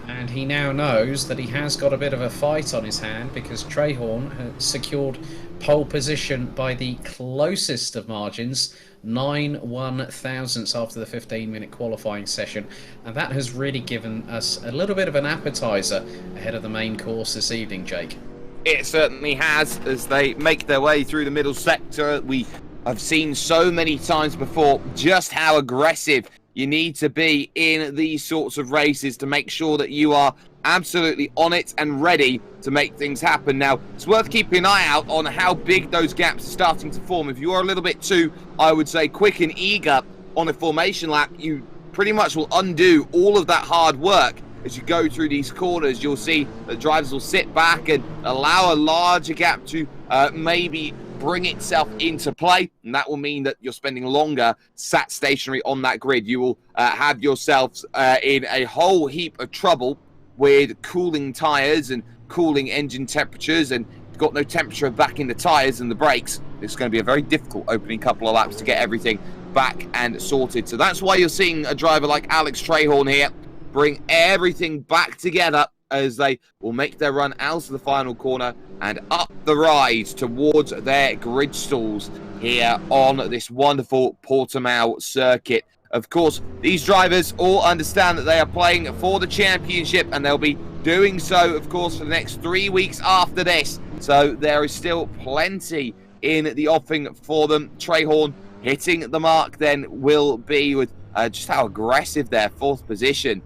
And he now knows that he has got a bit of a fight on his hand, because Trehorn has secured pole position by the closest of margins, 9 1/1000ths after the 15-minute qualifying session. And that has really given us a little bit of an appetizer ahead of the main course this evening, Jake. It certainly has, as they make their way through the middle sector. We have seen so many times before just how aggressive you need to be in these sorts of races to make sure that you are absolutely on it and ready to make things happen. Now, it's worth keeping an eye out on how big those gaps are starting to form. If you are a little bit too, I would say, quick and eager on a formation lap, you pretty much will undo all of that hard work. As you go through these corners, you'll see that drivers will sit back and allow a larger gap to maybe bring itself into play, and that will mean that you're spending longer sat stationary on that grid. You will have yourselves in a whole heap of trouble with cooling tyres and cooling engine temperatures, and you've got no temperature back in the tyres and the brakes. It's going to be a very difficult opening couple of laps to get everything back and sorted. So that's why you're seeing a driver like Alex Trehorn here bring everything back together as they will make their run out of the final corner and up the ride towards their grid stalls here on this wonderful Portimao circuit. Of course, these drivers all understand that they are playing for the championship, and they'll be doing so, of course, for the next 3 weeks after this. So there is still plenty in the offing for them. Trehorn hitting the mark then will be with just how aggressive their fourth position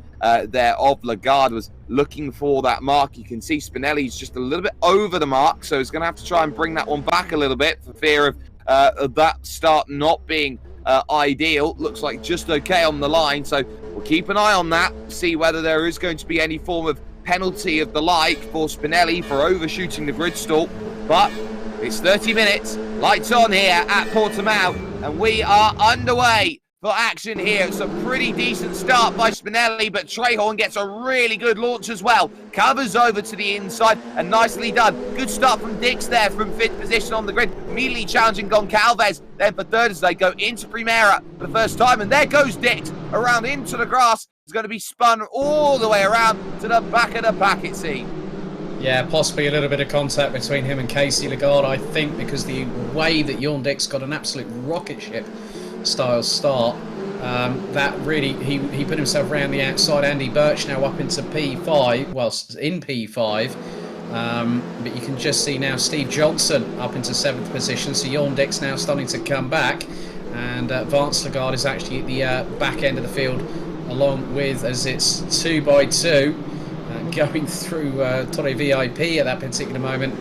there of Lagarde was looking for that mark. You can see Spinelli's just a little bit over the mark, so he's going to have to try and bring that one back a little bit for fear of that start not being ideal. Looks like just okay on the line, so we'll keep an eye on that, see whether there is going to be any form of penalty of the like for Spinelli for overshooting the grid stall. But it's 30 minutes, lights on here at Portimao, and we are underway for action here. It's a pretty decent start by Spinelli, but Trehorn gets a really good launch as well. Covers over to the inside, and nicely done. Good start from Dix there from 5th position on the grid. Immediately challenging Goncalves then for 3rd as they go into Primera for the first time. And there goes Dix around into the grass. It's going to be spun all the way around to the back of the pack, it seems. Yeah, possibly a little bit of contact between him and Casey Lagarde, I think, because the way that Jorn Dix got an absolute rocket ship style start, that really, he put himself around the outside. Andy Birch now up into P5, well, in P5, but you can just see now Steve Johnson up into 7th position, so Jorn Dix now starting to come back, and Vance Lagarde is actually at the back end of the field, along with, as it's 2x2, going through Torre VIP at that particular moment,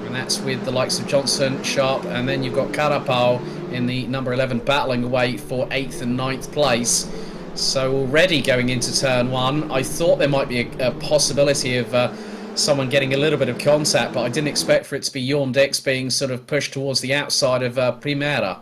and that's with the likes of Johnson, Sharp, and then you've got Carapau in the number 11 battling away for 8th and 9th place. So already going into turn 1, I thought there might be a possibility of someone getting a little bit of contact, but I didn't expect for it to be Jorn Dix being sort of pushed towards the outside of Primera.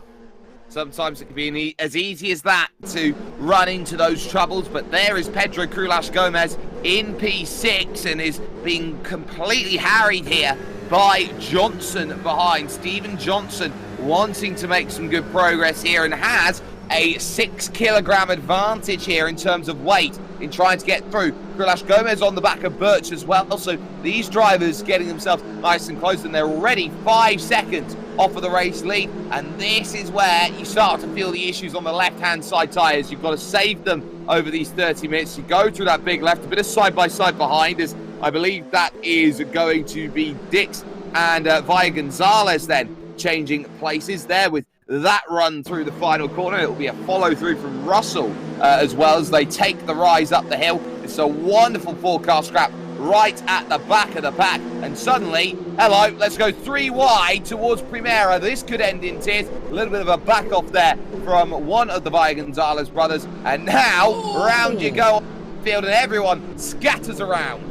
Sometimes it can be as easy as that to run into those troubles, but there is Pedro Crulas Gomez in P6 and is being completely harried here by Johnson behind. Stephen Johnson wanting to make some good progress here and has a 6 kilogram advantage here in terms of weight in trying to get through. Crulas Gomez on the back of Birch as well, so these drivers getting themselves nice and close, and they're already 5 seconds off of the race lead, and this is where you start to feel the issues on the left-hand side tyres. You've got to save them over these 30 minutes. You go through that big left, a bit of side-by-side behind, as I believe that is going to be Dix and Vaya Gonzalez then changing places there with that run through the final corner. It will be a follow-through from Russell as well as they take the rise up the hill. It's a wonderful four-car scrap right at the back of the pack, and suddenly, hello, let's go 3 wide towards Primera. This could end in tears. A little bit of a back off there from one of the Vaya Gonzalez brothers, and now round you go on the field and everyone scatters around.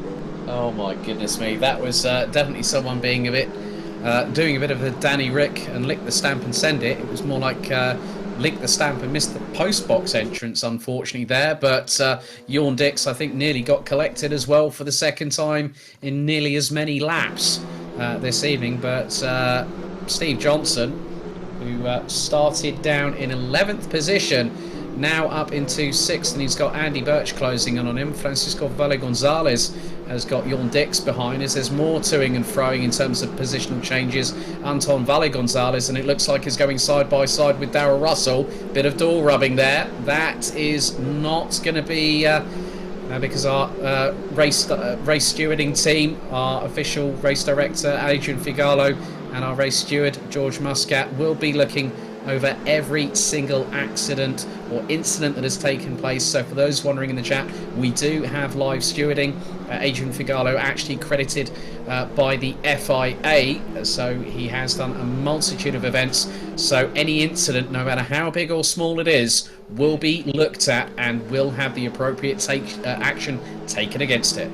Oh my goodness me, that was definitely someone being a bit doing a bit of a Danny Rick and lick the stamp and send it. It was more like lick the stamp and miss the post box entrance, unfortunately, there. But Jorn Dix, I think, nearly got collected as well for the second time in nearly as many laps this evening. But Steve Johnson, who started down in 11th position, now up into 6th, and he's got Andy Birch closing in on him. Francisco Valle Gonzalez has got Jorn Dix behind as there's more toing and froing in terms of positional changes. Anton Valle Gonzalez, and it looks like he's going side by side with Darrell Russell. Bit of door rubbing there. That is not going to be because our race stewarding team, our official race director Adrian Figalo, and our race steward George Muscat will be looking over every single accident or incident that has taken place. So for those wondering in the chat, we do have live stewarding. Adrian Figalo actually credited by the FIA, so he has done a multitude of events. So any incident, no matter how big or small it is, will be looked at and will have the appropriate action taken against it.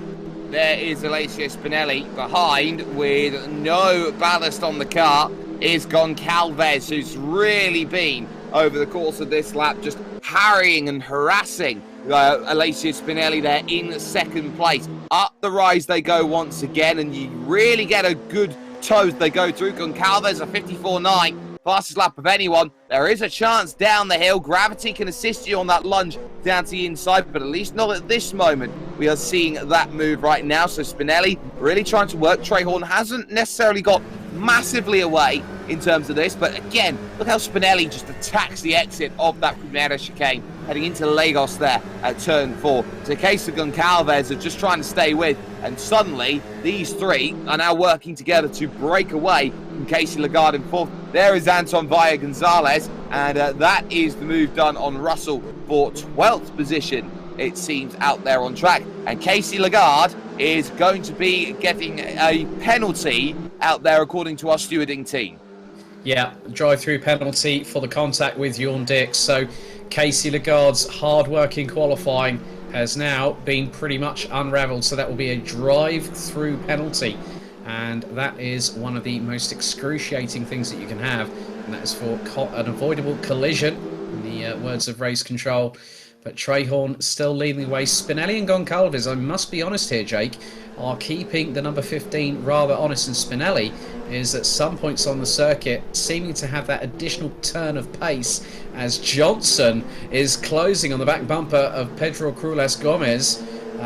There is Alessio Spinelli behind with no ballast on the car. Is Goncalves, who's really been, over the course of this lap, just harrying and harassing Alessio Spinelli there in second place. Up the rise they go once again, and you really get a good tow they go through. Goncalves a 54.9, fastest lap of anyone. There is a chance down the hill. Gravity can assist you on that lunge down to the inside, but at least not at this moment. We are seeing that move right now, so Spinelli really trying to work. Trehorn hasn't necessarily got massively away in terms of this. But again, look how Spinelli just attacks the exit of that Primera chicane, heading into Lagos there at turn 4. So Casey Goncalves are just trying to stay with, and suddenly these three are now working together to break away from Casey Lagarde in 4th. There is Anton Villa Gonzalez, and that is the move done on Russell for 12th position, it seems, out there on track. And Casey Lagarde is going to be getting a penalty out there, according to our stewarding team. Yeah, drive-through penalty for the contact with Jorn Dix. So Casey Lagarde's hard-working qualifying has now been pretty much unravelled. So that will be a drive-through penalty. And that is one of the most excruciating things that you can have. And that is for an avoidable collision, in the words of race control. But Trehorn still leading the way. Spinelli and Goncalves, I must be honest here, Jake, are keeping the number 15 rather honest. And Spinelli is at some points on the circuit seeming to have that additional turn of pace as Johnson is closing on the back bumper of Pedro Cruelas Gomez,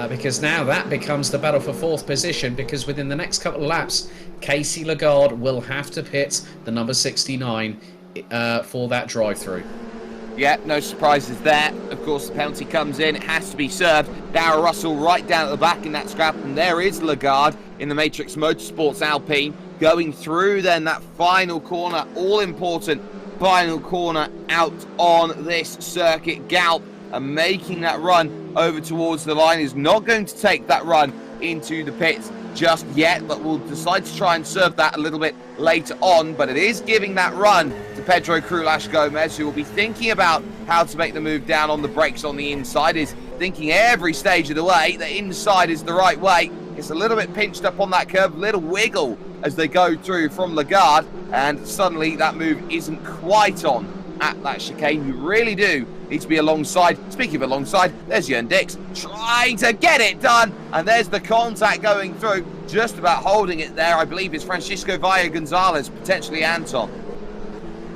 because now that becomes the battle for 4th position, because within the next couple of laps, Casey Lagarde will have to pit the number 69 for that drive-through. Yeah, no surprises there. Of course, the penalty comes in. It has to be served. Darrell Russell right down at the back in that scrap. And there is Lagarde in the Matrix Motorsports Alpine going through then that final corner. All-important final corner out on this circuit. Galp and making that run over towards the line. Is not going to take that run into the pits just yet, but we'll decide to try and serve that a little bit later on. But it is giving that run to Pedro Cruelas Gomez, who will be thinking about how to make the move down on the brakes on the inside. Is thinking every stage of the way the inside is the right way. It's a little bit pinched up on that curve, little wiggle as they go through from Lagarde, and suddenly that move isn't quite on at that chicane. You really do need to be alongside. Speaking of alongside, there's Jorn Dix trying to get it done, and there's the contact going through, just about holding it there. I believe it's Francisco Villa Gonzalez, potentially Anton.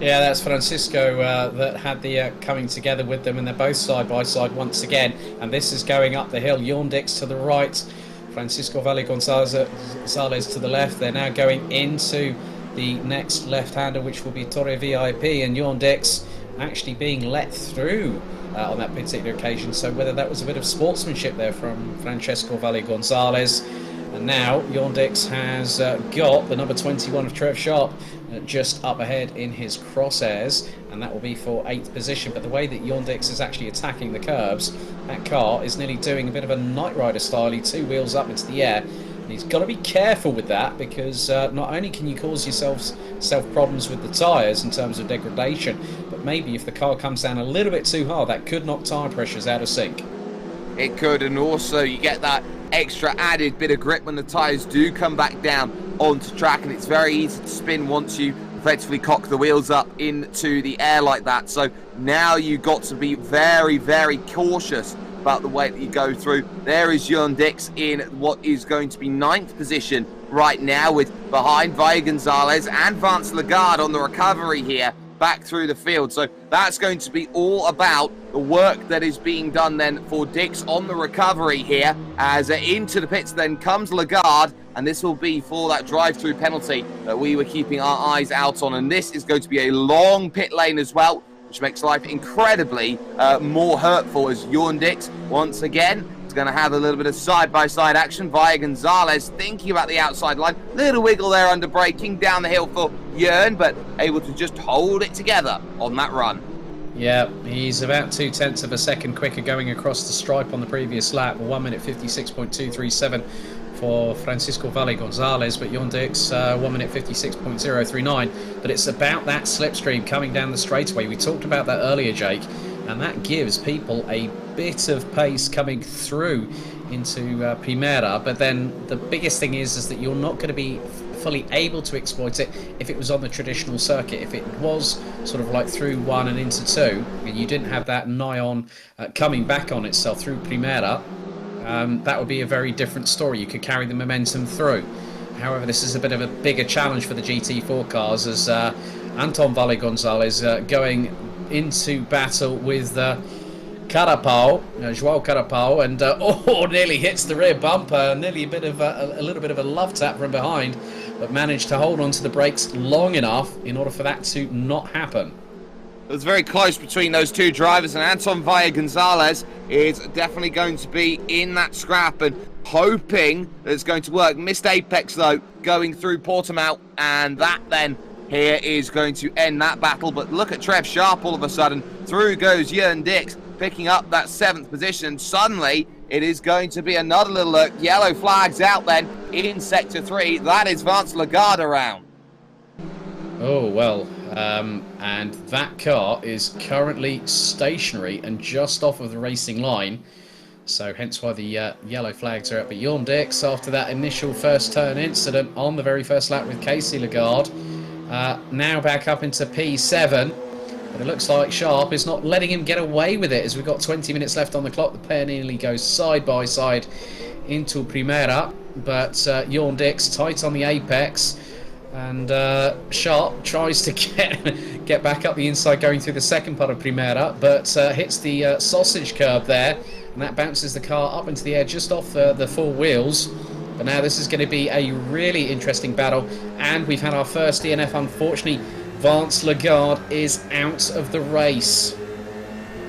Yeah, that's Francisco that had the coming together with them, and they're both side by side once again, and this is going up the hill. Jorn Dix to the right, Francisco Villa Gonzalez to the left. They're now going into the next left-hander, which will be Torre VIP, and Jorn Dix actually being let through on that particular occasion. So whether that was a bit of sportsmanship there from Francesco Villa Gonzalez. And now Jorn Dix has got the number 21 of Trev Sharp just up ahead in his crosshairs, and that will be for 8th position. But the way that Jorn Dix is actually attacking the curbs, that car is nearly doing a bit of a Knight Rider style. 2 wheels up into the air. And he's got to be careful with that, because not only can you cause yourself problems with the tyres in terms of degradation, but maybe if the car comes down a little bit too hard, that could knock tyre pressures out of sync. It could, and also you get that extra added bit of grip when the tyres do come back down onto track, and it's very easy to spin once you effectively cock the wheels up into the air like that. So now you've got to be very, very cautious about the way that you go through. There is Jorn Dix in what is going to be 9th position right now, with behind Villa Gonzalez and Vance Lagarde on the recovery here back through the field. So that's going to be all about the work that is being done then for Dix on the recovery here, as into the pits then comes Lagarde, and this will be for that drive-through penalty that we were keeping our eyes out on. And this is going to be a long pit lane as well, which makes life incredibly more hurtful, as Jorn Dix once again is going to have a little bit of side-by-side action. Villa Gonzalez thinking about the outside line. Little wiggle there under braking down the hill for Jorn, but able to just hold it together on that run. Yeah, he's about 0.2 of a second quicker going across the stripe on the previous lap. 1 minute 56.237 for Francisco Villa Gonzalez, but Jorn Dix 1 minute 56.039. But it's about that slipstream coming down the straightaway. We talked about that earlier, Jake, and that gives people a bit of pace coming through into Primera. But then the biggest thing is that you're not going to be fully able to exploit it if it was on the traditional circuit. If it was sort of like through 1 and into 2, and you didn't have that nigh on coming back on itself through Primera, that would be a very different story. You could carry the momentum through. However, this is a bit of a bigger challenge for the GT4 cars, as Anton Villa Gonzalez going into battle with Carapau, Joao Carapau, and nearly hits the rear bumper. Nearly a little bit of a love tap from behind. but managed to hold on to the brakes long enough in order for that to not happen. It was very close between those two drivers, and Anton Valle Gonzalez is definitely going to be in that scrap and hoping that it's going to work. Missed apex, though, going through Portimao, and that then here is going to end that battle. But look at Trev Sharp all of a sudden. Through goes Jörn Dix, picking up that 7th position. Suddenly, it is going to be another little yellow flags out then in Sector 3. That is Vance Lagarde around. Oh, well, and that car is currently stationary and just off of the racing line. So hence why the yellow flags are up. But Jörn Dix, after that initial first turn incident on the very first lap with Casey Lagarde, now back up into P7. But it looks like Sharp is not letting him get away with it as we've got 20 minutes left on the clock. The pair nearly goes side by side into Primera. But Jörn Dix tight on the apex. And Sharp tries to get back up the inside going through the second part of Primera, but hits the sausage curb there, and that bounces the car up into the air just off the 4 wheels. But now this is going to be a really interesting battle, and we've had our first DNF. Unfortunately, Vance Lagarde is out of the race.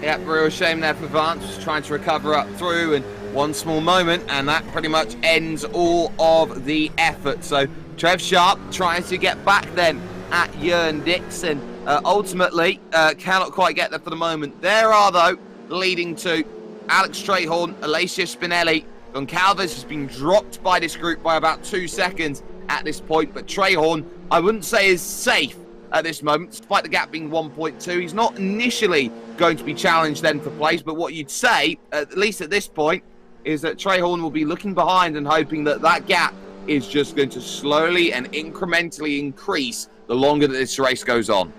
Yeah, real shame there for Vance, just trying to recover up through, and one small moment, and that pretty much ends all of the effort. So Trev Sharp trying to get back then at Jörn Dix, and ultimately cannot quite get there for the moment. There are, though, leading to Alex Strayhorn, Alessio Spinelli. Goncalves has been dropped by this group by about 2 seconds at this point, but Strayhorn, I wouldn't say is safe at this moment, despite the gap being 1.2. He's not initially going to be challenged then for place, but what you'd say, at least at this point, is that Strayhorn will be looking behind and hoping that that gap is just going to slowly and incrementally increase the longer that this race goes on.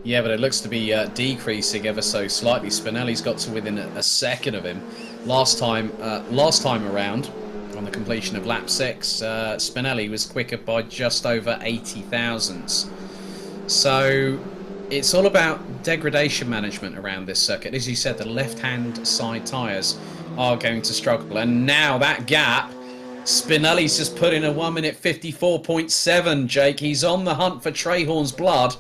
Yeah, but it looks to be decreasing ever so slightly. Spinelli's got to within a second of him. Last time around, on the completion of lap 6, Spinelli was quicker by just over 80 thousandths. So it's all about degradation management around this circuit. As you said, the left-hand side tyres are going to struggle. And now that gap, Spinelli's just put in a 1 minute 54.7, Jake. He's on the hunt for Strayhorn's blood.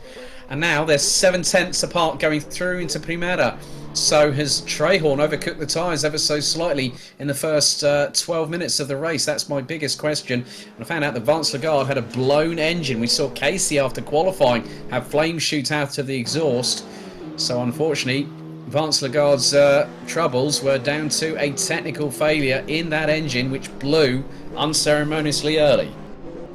And now they're 7 tenths apart going through into Primera. So has Strayhorn overcooked the tyres ever so slightly in the first 12 minutes of the race? That's my biggest question. And I found out that Vance Lagarde had a blown engine. We saw Casey after qualifying have flames shoot out of the exhaust. So unfortunately, Vance Lagarde's troubles were down to a technical failure in that engine, which blew unceremoniously early.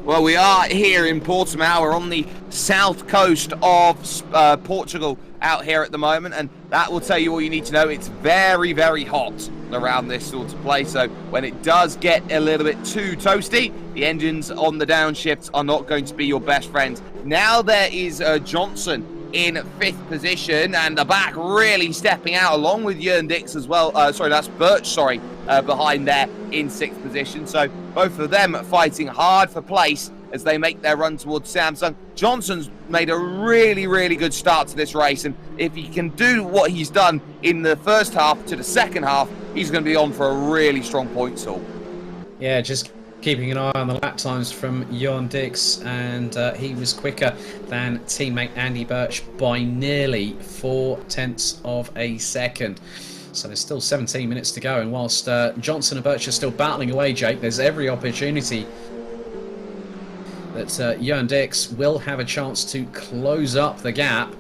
Well, we are here in Portimao. We're on the south coast of Portugal out here at the moment, and that will tell you all you need to know. It's very, very hot around this sort of place, so when it does get a little bit too toasty, the engines on the downshifts are not going to be your best friends. Now there is Johnson in 5th position, and the back really stepping out along with Jörn Dix as well. That's Birch, behind there in 6th position. So both of them fighting hard for place as they make their run towards Samsung. Johnson's made a really, really good start to this race, and if he can do what he's done in the first half to the second half, he's going to be on for a really strong points haul. Yeah, just keeping an eye on the lap times from Jörn Dix, and he was quicker than teammate Andy Birch by nearly 4 tenths of a second. So there's still 17 minutes to go, and whilst Johnson and Birch are still battling away, Jake, there's every opportunity that Jörn Dix will have a chance to close up the gap,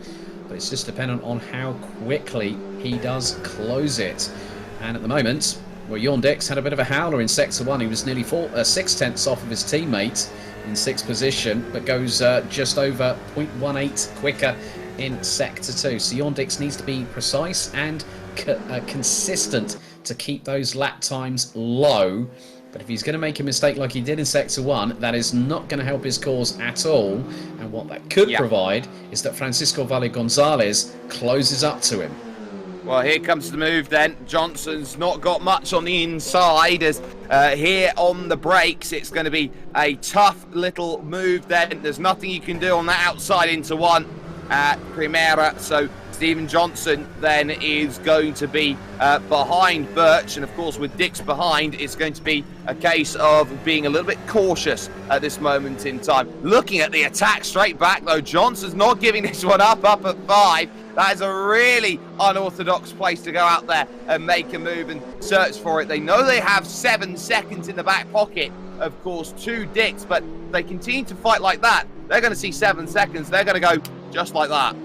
but it's just dependent on how quickly he does close it. And at the moment, well, Jörn Dix had a bit of a howler in Sector 1. He was nearly 6 tenths off of his teammate in 6th position, but goes just over 0.18 quicker in Sector 2. So Jörn Dix needs to be precise and consistent to keep those lap times low. But if he's going to make a mistake like he did in Sector 1, that is not going to help his cause at all. And what that could provide is that Francisco Valle Gonzalez closes up to him. Well, here comes the move then. Johnson's not got much on the inside, as here on the brakes it's going to be a tough little move then. There's nothing you can do on that outside into 1 at Primera, so Stephen Johnson then is going to be behind Birch, and of course with Dix behind, it's going to be a case of being a little bit cautious at this moment in time. Looking at the attack straight back though, Johnson's not giving this one up at 5. That is a really unorthodox place to go out there and make a move and search for it. They know they have 7 seconds in the back pocket, of course, to Dix, but if they continue to fight like that, they're going to see 7 seconds. They're going to go just like that.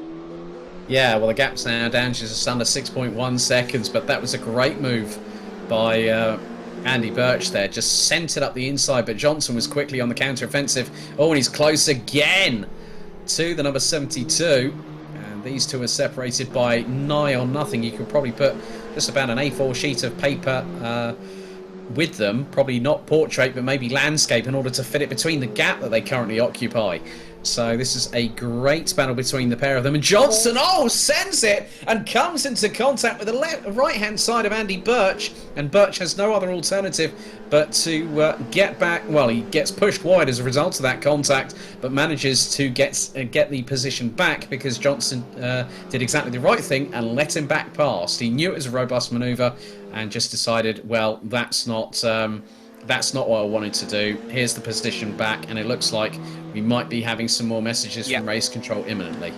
Yeah, well, the gap's now down to just under 6.1 seconds, but that was a great move by Andy Birch there. Just sent it up the inside, but Johnson was quickly on the counter-offensive. Oh, and he's close again to the number 72. And these two are separated by nigh on nothing. You could probably put just about an A4 sheet of paper with them. Probably not portrait, but maybe landscape in order to fit it between the gap that they currently occupy. So this is a great battle between the pair of them. And Johnson, sends it and comes into contact with the right-hand side of Andy Birch. And Birch has no other alternative but to get back. Well, he gets pushed wide as a result of that contact, but manages to get the position back because Johnson did exactly the right thing and let him back past. He knew it was a robust manoeuvre and just decided, well, that's not what I wanted to do. Here's the position back, and it looks like we might be having some more messages from race control imminently.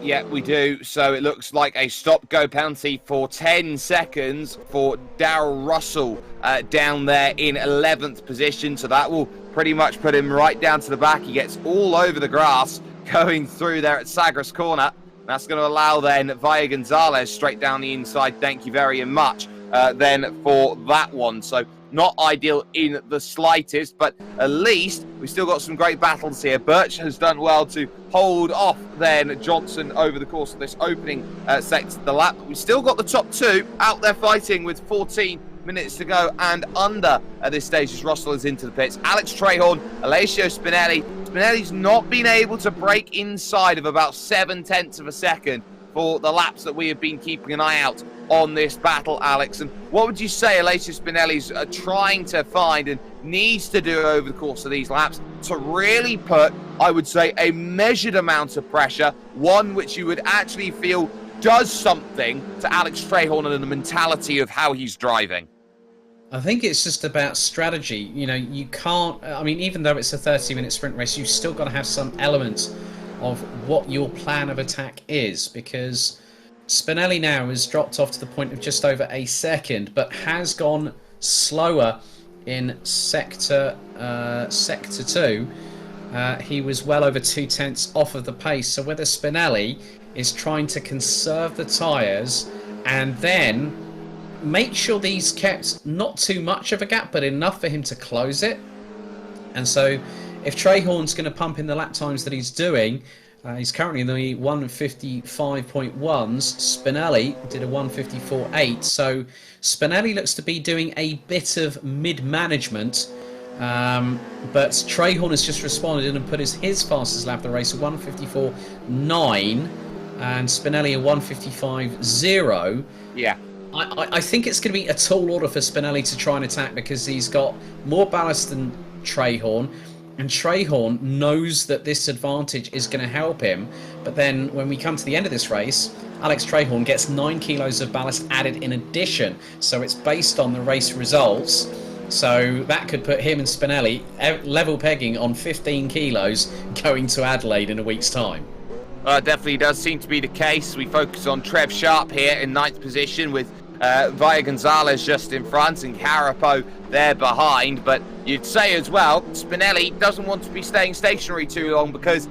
Yeah, we do. So it looks like a stop-go penalty for 10 seconds for Darrell Russell down there in 11th position. So that will pretty much put him right down to the back. He gets all over the grass going through there at Sagres Corner. That's going to allow then Valle Gonzalez straight down the inside. Thank you very much then for that one. So not ideal in the slightest, but at least we've still got some great battles here. Birch has done well to hold off then Johnson over the course of this opening sector of the lap. We've still got the top two out there fighting with 14 minutes to go and under at this stage as Russell is into the pits. Alex Trehorn, Alessio Spinelli. Spinelli's not been able to break inside of about 0.7 of a second for the laps that we have been keeping an eye out on this battle, Alex. And what would you say Alessio Spinelli's trying to find and needs to do over the course of these laps to really put, I would say, a measured amount of pressure, one which you would actually feel does something to Alex Trehorn and the mentality of how he's driving? I think it's just about strategy. You know, you can't, I mean, even though it's a 30-minute sprint race, you've still got to have some element of what your plan of attack is, because Spinelli now has dropped off to the point of just over a second, but has gone slower in sector 2. He was well over 0.2 off of the pace. So whether Spinelli is trying to conserve the tyres and then make sure these kept not too much of a gap, but enough for him to close it. And so if Trehorn's going to pump in the lap times that he's doing, he's currently in the 155.1s. Spinelli did a 154.8. So Spinelli looks to be doing a bit of mid-management. But Trehorn has just responded and put his fastest lap of the race, a 154.9, and Spinelli a 155.0. Yeah. I think it's going to be a tall order for Spinelli to try and attack because he's got more ballast than Trehorn. And Trehorn knows that this advantage is going to help him. But then when we come to the end of this race, Alex Trehorn gets 9 kilos of ballast added in addition. So it's based on the race results. So that could put him and Spinelli level pegging on 15 kilos going to Adelaide in a week's time. Definitely does seem to be the case. We focus on Trev Sharp here in 9th position with Valle Gonzalez just in front and Carapo there behind. But you'd say as well, Spinelli doesn't want to be staying stationary too long because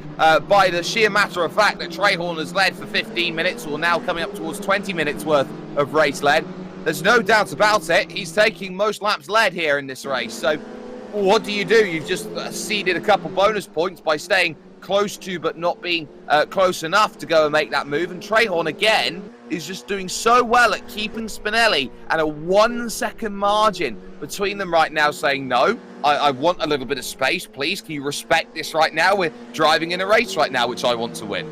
by the sheer matter of fact that Trehorn has led for 15 minutes or now coming up towards 20 minutes worth of race led, there's no doubt about it. He's taking most laps led here in this race. So what do? You've just ceded a couple bonus points by staying close to but not being close enough to go and make that move. And Trehorn again is just doing so well at keeping Spinelli at a 1 second margin between them right now, saying no, I want a little bit of space, please. Can you respect this right now? We're driving in a race right now which I want to win.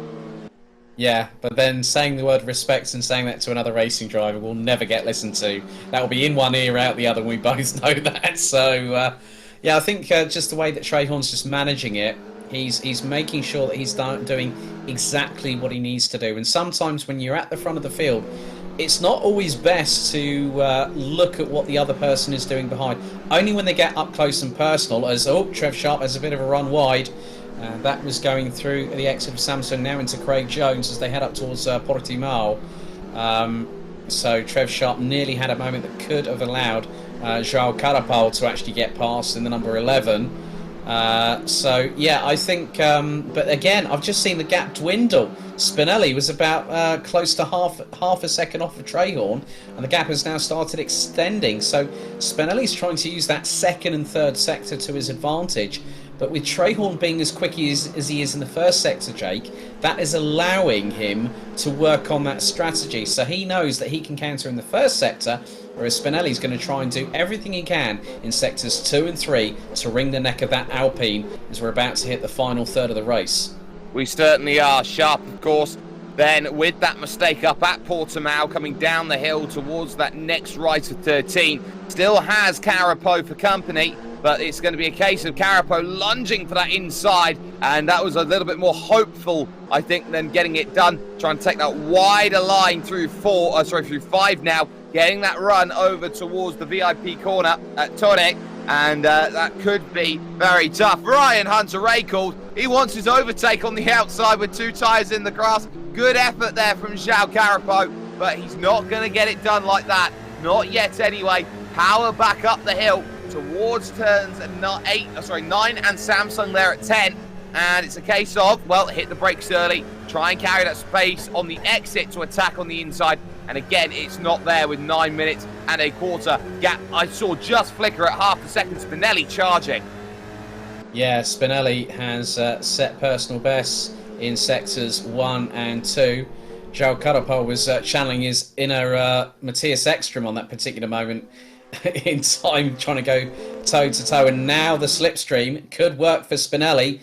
Yeah, but then saying the word respect and saying that to another racing driver will never get listened to. That will be in one ear, out the other, and we both know that. So, yeah, I think just the way that Trehorn's just managing it, He's making sure that he's doing exactly what he needs to do. And sometimes when you're at the front of the field, it's not always best to look at what the other person is doing behind. Only when they get up close and personal, as Trev Sharp has a bit of a run wide. That was going through the exit of Samsung, now into Craig Jones as they head up towards Portimao. So Trev Sharp nearly had a moment that could have allowed João Carapau to actually get past in the number 11. So yeah, I think, but again, I've just seen the gap dwindle. Spinelli was about close to half a second off of Trehorn, and the gap has now started extending. So Spinelli's trying to use that second and third sector to his advantage. But with Trehorn being as quick as he is in the first sector, Jake, that is allowing him to work on that strategy. So he knows that he can counter in the first sector, whereas Spinelli's going to try and do everything he can in sectors 2 and 3 to wring the neck of that Alpine as we're about to hit the final third of the race. We certainly are. Sharp, of course, then with that mistake up at Portimao, coming down the hill towards that next right of 13, still has Carapau for company. But it's going to be a case of Carapau lunging for that inside, and that was a little bit more hopeful, I think, than getting it done. Trying to take that wider line through through 5 now, getting that run over towards the VIP corner at Torre, and that could be very tough. Ryan Hunter-Reay, he wants his overtake on the outside with 2 tyres in the grass. Good effort there from João Carapau, but he's not going to get it done like that. Not yet anyway. Power back up the hill towards turns 9 and Samsung there at 10, and it's a case of, well, hit the brakes early, try and carry that space on the exit to attack on the inside, and again it's not there with 9 minutes and a quarter gap. I saw just flicker at half a second. Spinelli charging. Yeah, Spinelli has set personal bests in sectors 1 and 2. João Carapau was channeling his inner Matthias Ekstrom on that particular moment in time, trying to go toe to toe, and now the slipstream could work for Spinelli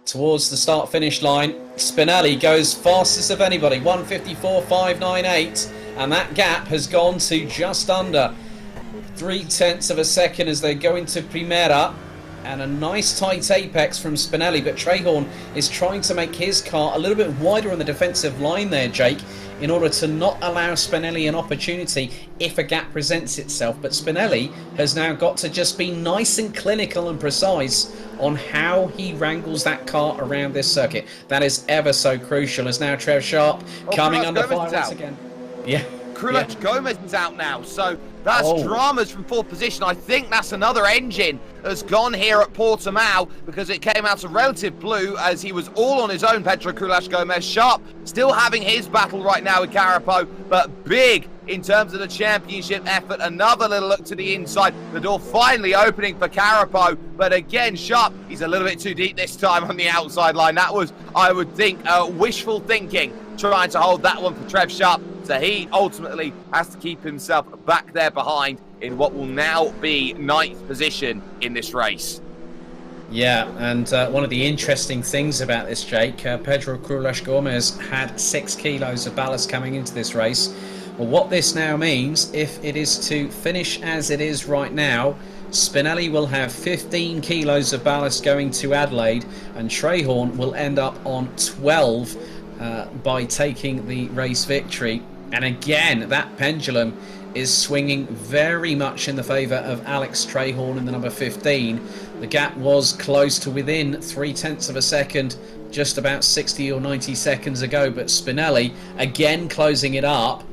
towards the start finish line. Spinelli goes fastest of anybody, 1:54.598, and that gap has gone to just under 0.3 of a second as they go into Primera, and a nice tight apex from Spinelli, but Trehorn is trying to make his car a little bit wider on the defensive line there, Jake, in order to not allow Spinelli an opportunity if a gap presents itself. But Spinelli has now got to just be nice and clinical and precise on how he wrangles that car around this circuit. That is ever so crucial, as now Trev Sharp coming under fire once again. Yeah. Krulach Gomez is out now, so that's dramas from 4th position. I think that's another engine that's gone here at Portimao, because it came out of relative blue as he was all on his own, Pedro Krulach Gomez. Sharp still having his battle right now with Carapau, but big in terms of the championship effort. Another little look to the inside, the door finally opening for Carapau, but again Sharp, he's a little bit too deep this time on the outside line. That was, I would think, wishful thinking, trying to hold that one for Trev Sharp. So he ultimately has to keep himself back there behind in what will now be 9th position in this race. Yeah, and one of the interesting things about this, Jake, Pedro Krulach Gomez had 6 kilos of ballast coming into this race. Well, what this now means, if it is to finish as it is right now, Spinelli will have 15 kilos of ballast going to Adelaide, and Trehorn will end up on 12 by taking the race victory. And again, that pendulum is swinging very much in the favour of Alex Trehorn in the number 15. The gap was close to within 0.3 of a second just about 60 or 90 seconds ago, but Spinelli again closing it up.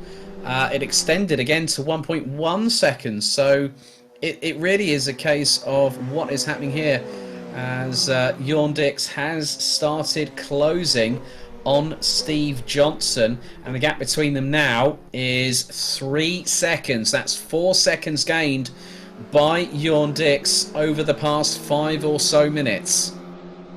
It extended again to 1.1 seconds, so it really is a case of what is happening here, as Jorn Dix has started closing on Steve Johnson, and the gap between them now is 3 seconds. That's 4 seconds gained by Jorn Dix over the past 5 or so minutes.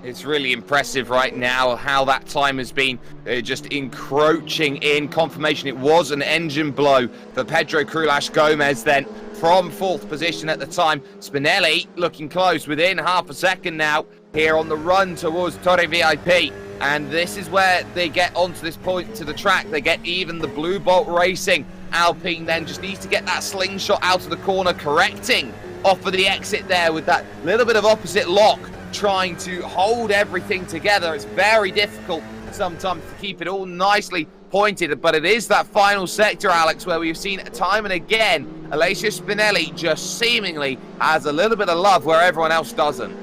It's really impressive right now how that time has been just encroaching in. Confirmation it was an engine blow for Pedro Krulach Gomez then from 4th position at the time. Spinelli looking close, within half a second now here on the run towards Torre VIP. And this is where they get onto this point to the track. They get even the Blue Bolt Racing. Alpine then just needs to get that slingshot out of the corner, correcting off of the exit there with that little bit of opposite lock. trying to hold everything together. It's very difficult sometimes to keep it all nicely pointed, but it is that final sector, Alex, where we've seen time and again Alessio Spinelli just seemingly has a little bit of love where everyone else doesn't.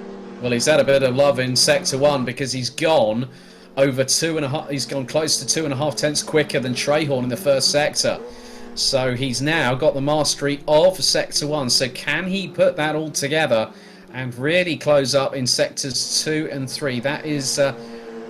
Well, he's had a bit of love in Sector 1 because he's gone over 2.5, he's gone close to 2.5 tenths quicker than Trahorn in the first sector. So he's now got the mastery of Sector 1. So can he put that all together and really close up in Sectors 2 and 3? That is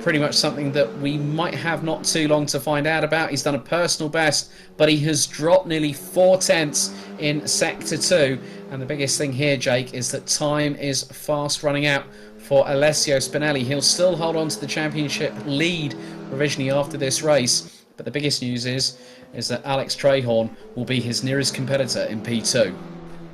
pretty much something that we might have not too long to find out about. He's done a personal best, but he has dropped nearly 4 tenths in Sector 2. And the biggest thing here, Jake, is that time is fast running out for Alessio Spinelli. He'll still hold on to the championship lead provisionally after this race. But the biggest news is that Alex Trahorn will be his nearest competitor in P2.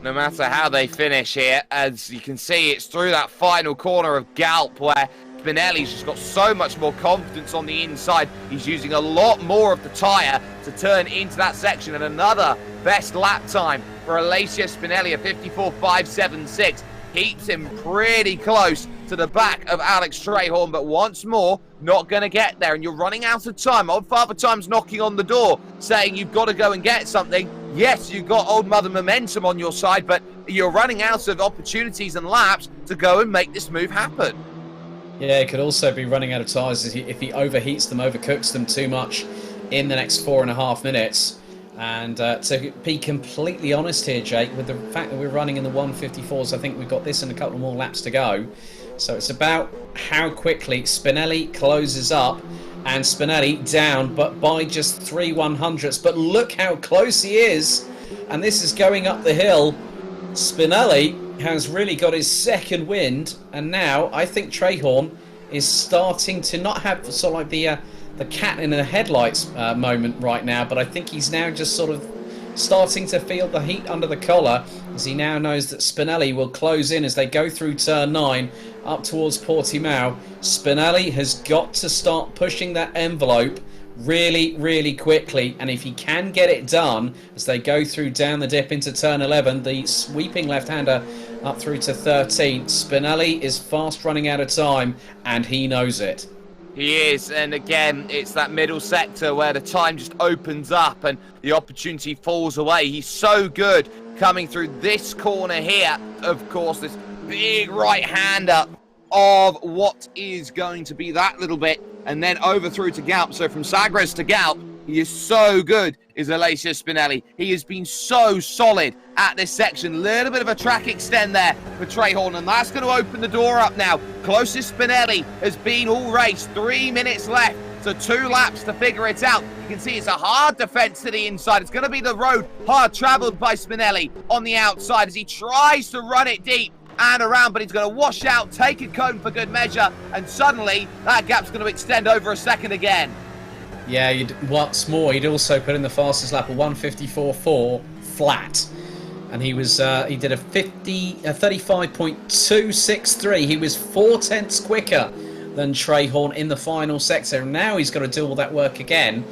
No matter how they finish here, as you can see, it's through that final corner of Galp where Spinelli's just got so much more confidence on the inside. He's using a lot more of the tyre to turn into that section, and another best lap time for Alessio Spinelli, a 54.576. Keeps him pretty close to the back of Alex Trahorn, but once more, not going to get there, and you're running out of time. Old Father Time's knocking on the door, saying you've got to go and get something. Yes, you've got Old Mother Momentum on your side, but you're running out of opportunities and laps to go and make this move happen. Yeah, it could also be running out of tyres if he overheats them, overcooks them too much in the next 4.5 minutes. And to be completely honest here, Jake, with the fact that we're running in the 154s, I think we've got this and a couple more laps to go. So it's about how quickly Spinelli closes up, and Spinelli down, but by just 3/100ths. But look how close he is, and this is going up the hill. Spinelli has really got his second wind, and now I think Trahorn is starting to not have sort of like the cat in the headlights moment right now, but I think he's now just sort of starting to feel the heat under the collar, as he now knows that Spinelli will close in as they go through turn 9 up towards Portimao. Spinelli has got to start pushing that envelope really, really quickly, and if he can get it done as they go through down the dip into turn 11, the sweeping left-hander up through to 13, Spinelli is fast running out of time, and he knows it. He is, and again, it's that middle sector where the time just opens up and the opportunity falls away. He's so good coming through this corner here. Of course, this big right-hander of what is going to be that little bit, and then over through to Galp. So from Sagres to Galp, he is so good, is Alessio Spinelli. He has been so solid at this section. Little bit of a track extend there for Trahorn, and that's going to open the door up now. Closest Spinelli has been all race. 3 minutes left, so 2 laps to figure it out. You can see it's a hard defense to the inside. It's going to be the road hard traveled by Spinelli on the outside as he tries to run it deep and around, but he's going to wash out, take a cone for good measure, and suddenly that gap's going to extend over a second again. Yeah, what's more, he'd also put in the fastest lap, a 154.4 flat, and he was he did a 35.263. He was 4 tenths quicker than Trahorn in the final sector, and now he's got to do all that work again.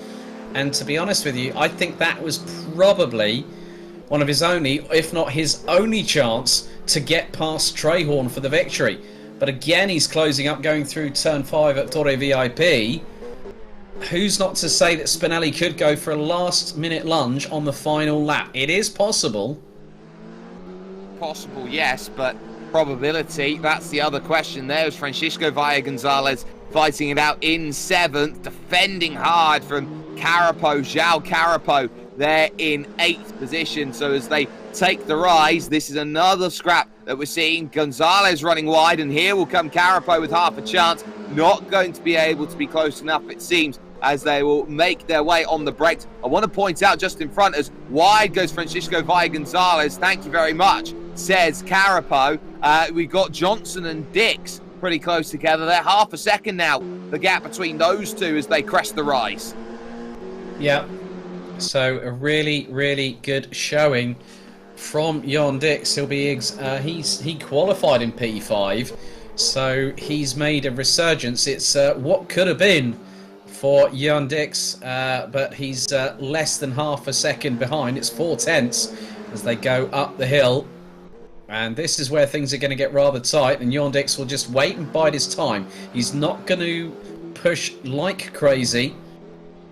And to be honest with you, I think that was probably one of his only, if not his only, chance to get past Trahorn for the victory. But again, he's closing up, going through turn 5 at Torre VIP. Who's not to say that Spinelli could go for a last-minute lunge on the final lap? It is possible. Possible, yes, but probability, that's the other question. There's Francisco Valle Gonzalez fighting it out in 7th, defending hard from Carapo, João Carapo, there in 8th position. So as they take the rise, this is another scrap that we're seeing. Gonzalez running wide, and here will come Carapo with half a chance. Not going to be able to be close enough, it seems, as they will make their way on the brakes. I want to point out just in front, as wide goes Francisco Valle Gonzalez. Thank you very much, says Carapo. We've got Johnson and Dix pretty close together. They're half a second now, the gap between those two as they crest the rise. Yeah, so a really, really good showing from Jon Dix. He'll be he qualified in P5, so he's made a resurgence. It's what could have been for Jon Dix, but he's less than half a second behind. It's 4 tenths as they go up the hill. And this is where things are going to get rather tight, and Jorn Dix will just wait and bide his time. He's not going to push like crazy,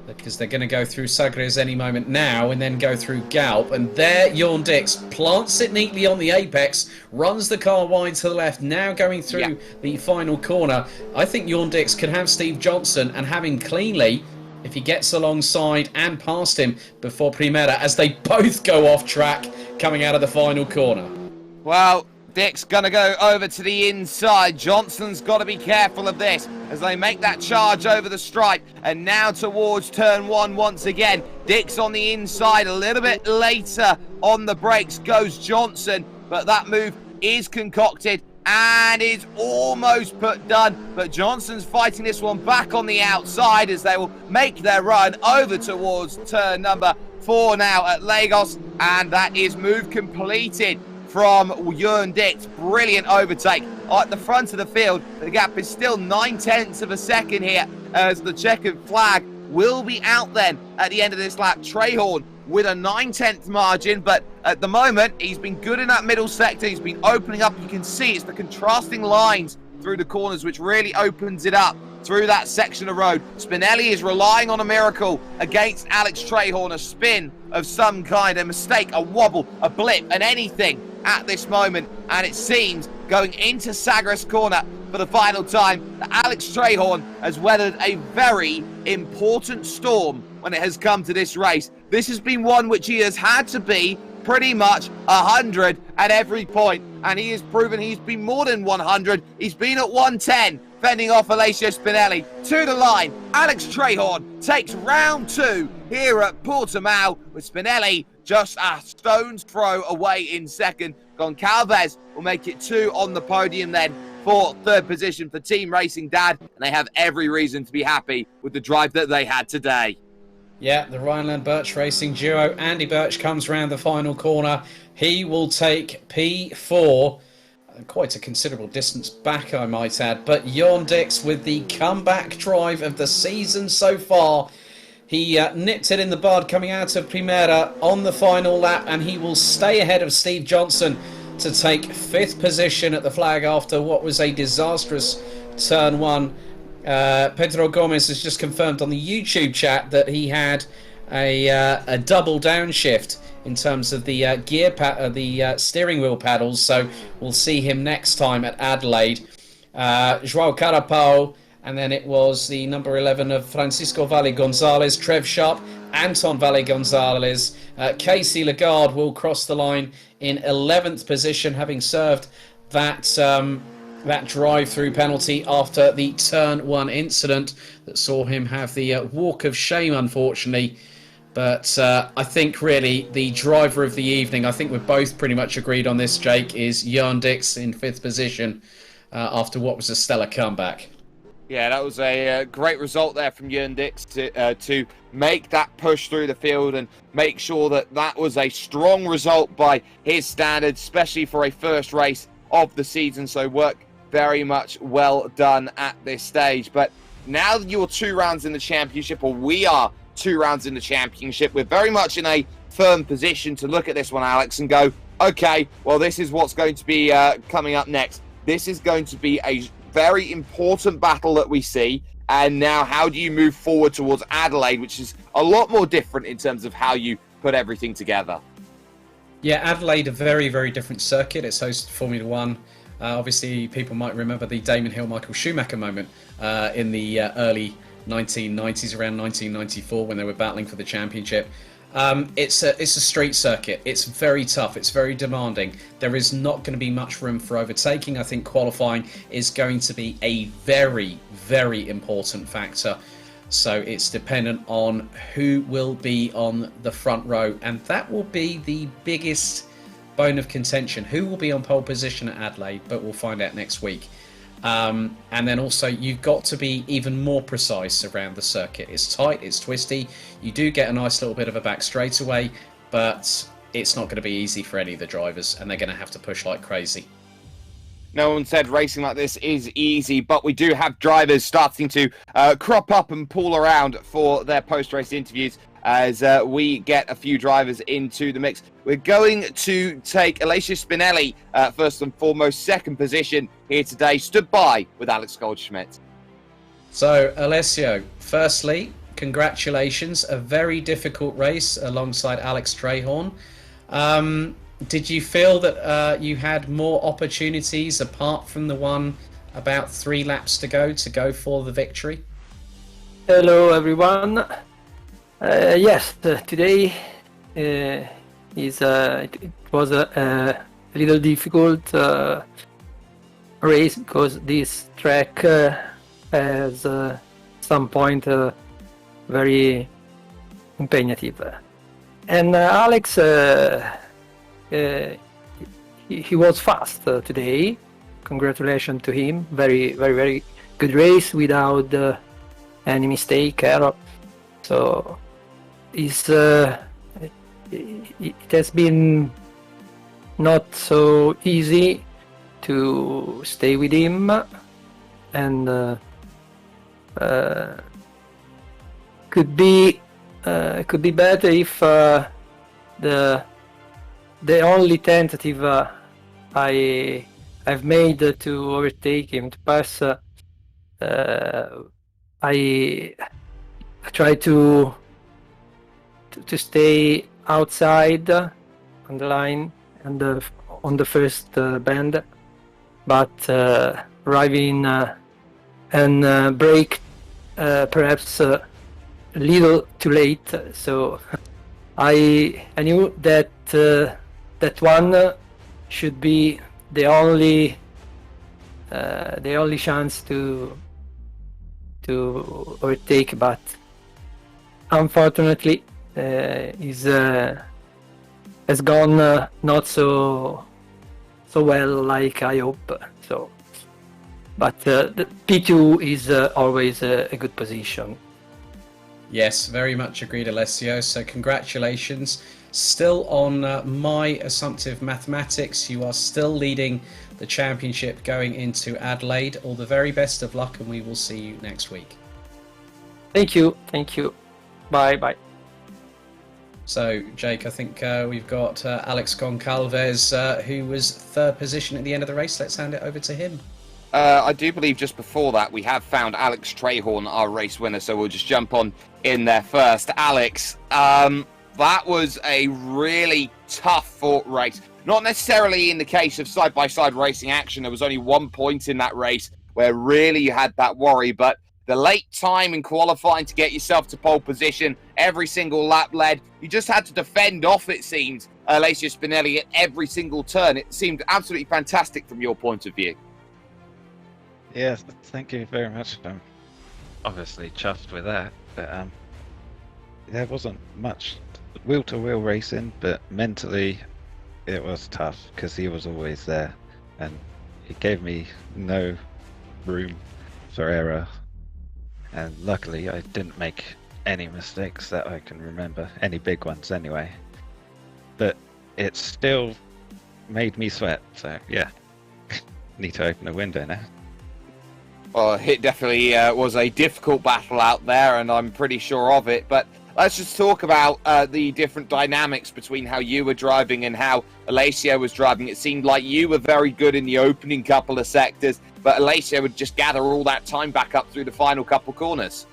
because they're going to go through Sagres any moment now and then go through Galp. And there Jorn Dix plants it neatly on the apex, runs the car wide to the left, now going through the final corner. I think Jorn Dix could have Steve Johnson and have him cleanly if he gets alongside and past him before Primera, as they both go off track coming out of the final corner. Well, Dick's going to go over to the inside. Johnson's got to be careful of this as they make that charge over the stripe. And now towards turn 1 once again. Dick's on the inside. A little bit later on the brakes goes Johnson. But that move is concocted and is almost put done. But Johnson's fighting this one back on the outside as they will make their run over towards turn number 4 now at Lagos. And that is move completed from Jorn Dix. Brilliant overtake at the front of the field. The gap is still 9/10 of a second here as the checkered flag will be out then at the end of this lap. Trehorn with a 9/10 margin, but at the moment he's been good in that middle sector. He's been opening up. You can see it's the contrasting lines through the corners which really opens it up through that section of road. Spinelli is relying on a miracle against Alex Trehorn, a spin of some kind, a mistake, a wobble, a blip, and anything at this moment. And it seems going into Sagres corner for the final time that Alex Trehorn has weathered a very important storm when it has come to this race. This has been one which he has had to be pretty much 100 at every point, and he has proven he's been more than 100. He's been at 110, fending off Alessio Spinelli to the line. Alex Trehorn takes round 2 here at Portimao, with Spinelli just a stone's throw away in second. Goncalves will make it 2 on the podium then for third position for Team Racing Dad, and they have every reason to be happy with the drive that they had today. Yeah, the Rhineland-Birch Racing duo. Andy Birch comes round the final corner. He will take P4. Quite a considerable distance back, I might add. But Jorn Dix with the comeback drive of the season so far. He nipped it in the bud coming out of Primera on the final lap, and he will stay ahead of Steve Johnson to take 5th position at the flag after what was a disastrous turn 1. Pedro Gomez has just confirmed on the YouTube chat that he had a double downshift in terms of the steering wheel paddles, so we'll see him next time at Adelaide. Joao Carapau, and then it was the number 11 of Francisco Valle Gonzalez, Trev Sharp, Anton Valle Gonzalez. Casey Lagarde will cross the line in 11th position, having served that drive-through penalty after the turn 1 incident that saw him have the walk of shame, unfortunately. But I think really the driver of the evening, I think we're both pretty much agreed on this, Jake, is Jorn Dix in 5th position after what was a stellar comeback. Yeah, that was a great result there from Jorn Dix to make that push through the field and make sure that that was a strong result by his standards, especially for a first race of the season. So work very much well done at this stage. But now that you're 2 rounds in the championship, or we are 2 rounds in the championship, we're very much in a firm position to look at this one, Alex, and go, okay, well, this is what's going to be coming up next. This is going to be a very important battle that we see. And now how do you move forward towards Adelaide, which is a lot more different in terms of how you put everything together? Yeah, Adelaide, a very, very different circuit. It's hosted Formula One. Obviously, people might remember the Damon Hill, Michael Schumacher moment in the early 1990s, around 1994, when they were battling for the championship. It's a street circuit. It's very tough. It's very demanding. There is not going to be much room for overtaking. I think qualifying is going to be a very, very important factor. So it's dependent on who will be on the front row, and that will be the biggest bone of contention. Who will be on pole position at Adelaide, but we'll find out next week. And then also you've got to be even more precise around the circuit. It's tight, it's twisty. You do get a nice little bit of a back straightaway, but it's not going to be easy for any of the drivers, and they're going to have to push like crazy. No one said racing like this is easy, but we do have drivers starting to crop up and pull around for their post-race interviews. as we get a few drivers into the mix. We're going to take Alessio Spinelli, first and foremost, second position here today, stood by with Alex Goldschmidt. So, Alessio, firstly, congratulations. A very difficult race alongside Alex Strayhorn. Did you feel that you had more opportunities apart from the one about 3 laps to go for the victory? Hello, everyone. Yes, today it was a little difficult race because this track has some point very impegnative. And Alex, he was fast today. Congratulations to him. Very, very, very good race without any mistake, error. So it has been not so easy to stay with him, and could be better if the only tentative I've made to overtake him, to pass, I try to stay outside on the line and on the first bend, but arriving and brake perhaps a little too late. So I knew that that one should be the only chance to overtake, but unfortunately has gone not so well like I hope. So, but the P2 is always a good position. Yes, very much agreed, Alessio. So congratulations. Still on my assumptive mathematics, you are still leading the championship going into Adelaide. All the very best of luck, and we will see you next week. Thank you. Bye. So, Jake, I think we've got Alex Goncalves, who was third position at the end of the race. Let's hand it over to him. I do believe just before that we have found Alex Strayhorn, our race winner, so we'll just jump on in there first. Alex, that was a really tough fought race. Not necessarily in the case of side-by-side racing action. There was only 1 point in that race where really you had that worry, but the late time in qualifying to get yourself to pole position, every single lap led, you just had to defend off, it seemed, Alessio Spinelli at every single turn. It seemed absolutely fantastic from your point of view. Yes, thank you very much. I'm obviously chuffed with that, but there wasn't much wheel-to-wheel racing, but mentally it was tough because he was always there and he gave me no room for error, and luckily I didn't make any mistakes that I can remember, any big ones anyway, but it still made me sweat, so yeah. Need to open a window now. Well, it definitely was a difficult battle out there, and I'm pretty sure of it. But let's just talk about the different dynamics between how you were driving and how Alessio was driving. It seemed like you were very good in the opening couple of sectors, but Alessio would just gather all that time back up through the final couple corners.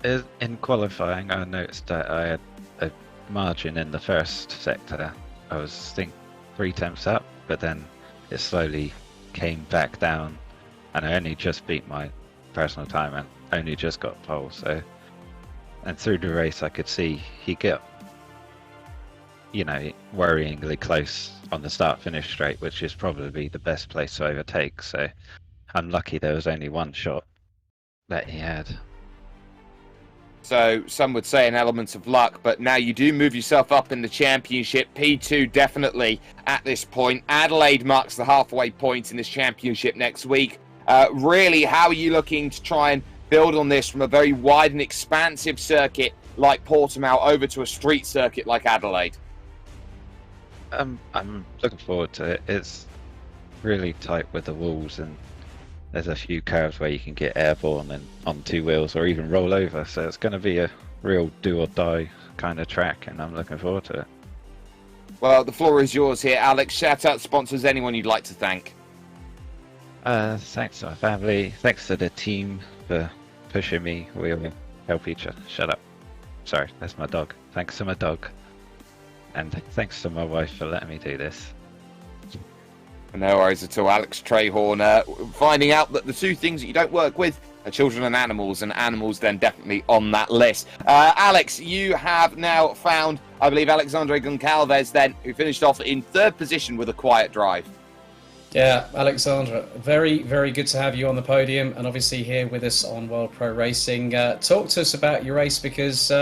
In qualifying, I noticed that I had a margin in the first sector. I was, I think, 3 tenths up, but then it slowly came back down, and I only just beat my personal time and only just got pole. So, and through the race I could see he got, worryingly close on the start finish straight, which is probably the best place to overtake. So I'm lucky there was only 1 shot that he had. So some would say an element of luck, but now you do move yourself up in the championship. P2 definitely at this point. Adelaide marks the halfway point in this championship next week. Really, how are you looking to try and build on this from a very wide and expansive circuit like Portimao over to a street circuit like Adelaide? I'm looking forward to it. It's really tight with the walls, and there's a few curves where you can get airborne and on two wheels or even roll over. So it's going to be a real do or die kind of track, and I'm looking forward to it. Well, the floor is yours here, Alex. Shout out sponsors, anyone you'd like to thank. Thanks to my family. Thanks to the team for pushing me. We all help each other. Shut up. Sorry, that's my dog. Thanks to my dog. And thanks to my wife for letting me do this. No worries at all. Alex Trehorn, finding out that the two things that you don't work with are children and animals then definitely on that list. Alex, you have now found, I believe, Alexandre Goncalves then, who finished off in third position with a quiet drive. Yeah, Alexandra, very, very good to have you on the podium and obviously here with us on World Pro Racing. Talk to us about your race, because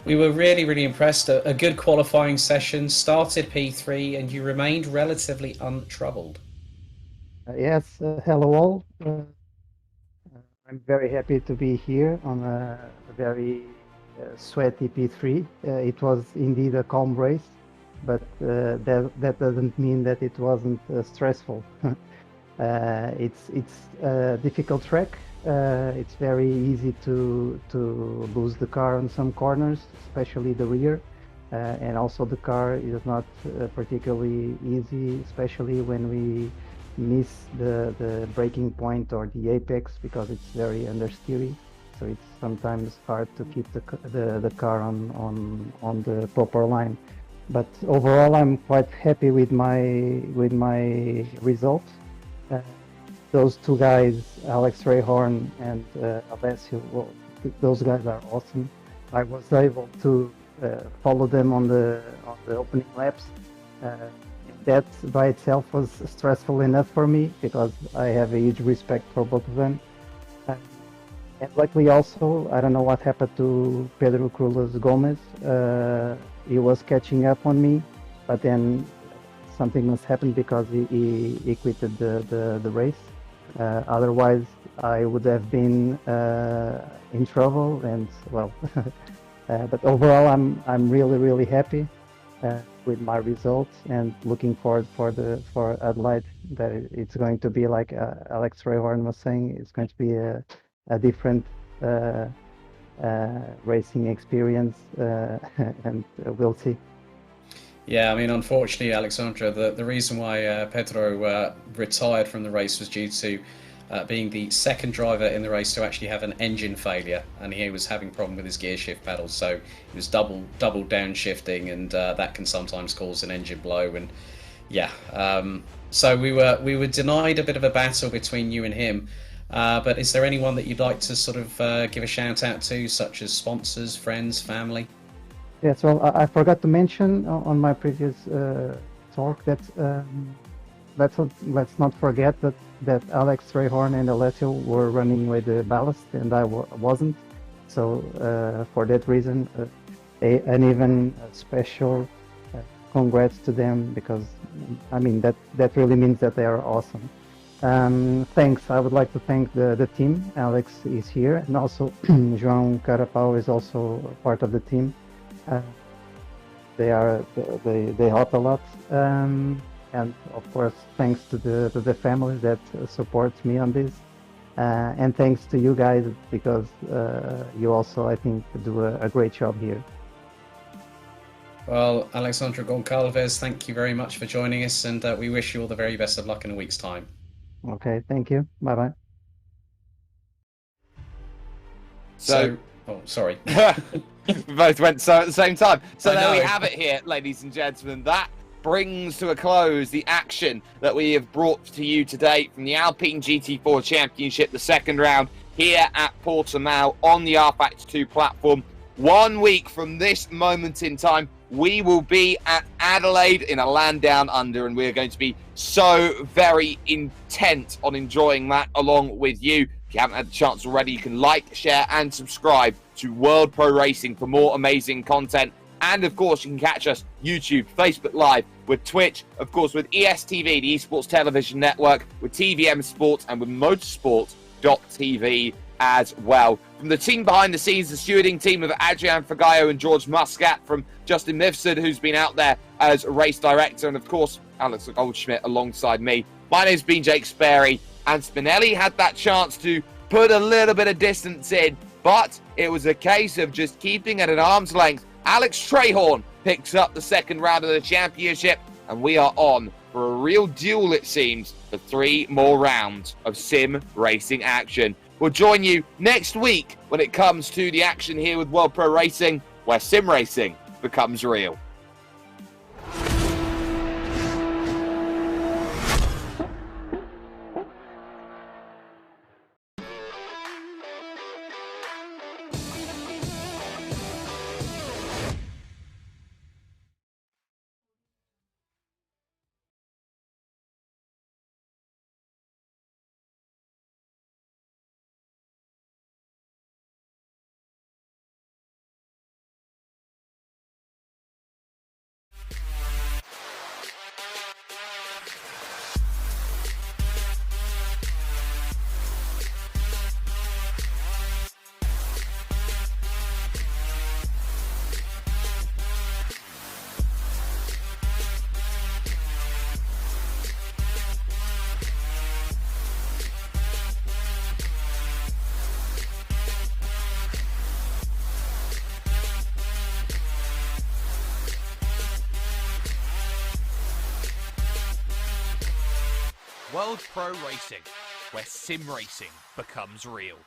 we were really, really impressed. A good qualifying session, started P3 and you remained relatively untroubled. Yes, hello all. I'm very happy to be here on a very sweaty P3. It was indeed a calm race, but that doesn't mean that it wasn't stressful. It's a difficult track. It's very easy to lose the car on some corners, especially the rear, and also the car is not particularly easy, especially when we miss the braking point or the apex, because it's very understeery. So it's sometimes hard to keep the car on the proper line. But overall, I'm quite happy with my results. Those two guys, Alex Trehorn and Alessio, well, those guys are awesome. I was able to follow them on the opening laps. That by itself was stressful enough for me, because I have a huge respect for both of them. And luckily also, I don't know what happened to Pedro Cruz Gomez. He was catching up on me, but then something must happen because he quitted the race. Otherwise, I would have been in trouble. And well, but overall, I'm really happy with my results and looking forward for Adelaide. That it's going to be like Alex Trehorn was saying. It's going to be a different racing experience, and we'll see. Yeah, I mean, unfortunately, Alexandra, the reason why Pedro retired from the race was due to being the second driver in the race to actually have an engine failure, and he was having a problem with his gear shift pedals, so he was double downshifting, and that can sometimes cause an engine blow. And yeah, so we were denied a bit of a battle between you and him. But is there anyone that you'd like to sort of give a shout out to, such as sponsors, friends, family? Yes, well, I forgot to mention on my previous talk that let's not forget that Alex Trehorn and Alessio were running with the ballast and I wasn't. So for that reason, an even special congrats to them, because I mean that really means that they are awesome. Thanks. I would like to thank the team. Alex is here, and also João Carapau is also part of the team. They help a lot, and of course thanks to the family that supports me on this, and thanks to you guys, because you also, I think, do a great job here. Well, Alexandra Goncalves, thank you very much for joining us, and we wish you all the very best of luck in a week's time. Okay, thank you. Bye bye. So oh, sorry. We both went so at the same time. So I there we know. have it here, ladies and gentlemen. That brings to a close the action that we have brought to you today from the Alpine GT4 Championship, the second round here at Portimao on the rFactor 2 platform. 1 week from this moment in time, we will be at Adelaide in a land down under, and we're going to be so very intent on enjoying that along with you. If you haven't had the chance already, you can like, share, and subscribe to World Pro Racing for more amazing content. And of course, you can catch us YouTube, Facebook Live, with Twitch, of course, with ESTV, the Esports Television Network, with TVM Sports, and with Motorsport.tv as well. From the team behind the scenes, the stewarding team of Adrian Fagayo and George Muscat, from Justin Mifsud, who's been out there as race director, and of course, Alex Goldschmidt alongside me. My name's been Jake Sperry. and Spinelli had that chance to put a little bit of distance in, but it was a case of just keeping at an arm's length. Alex Strayhorn picks up the second round of the championship, and we are on for a real duel, it seems, for 3 more rounds of sim racing action. We'll join you next week when it comes to the action here with World Pro Racing, where sim racing becomes real. World Pro Racing, where sim racing becomes real.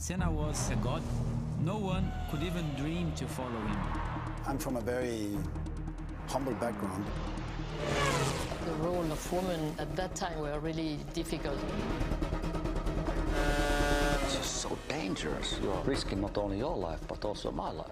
Senna was a god. No one could even dream to follow him. I'm from a very humble background. The role of women at that time were really difficult. It's just so dangerous. You are risking not only your life, but also my life.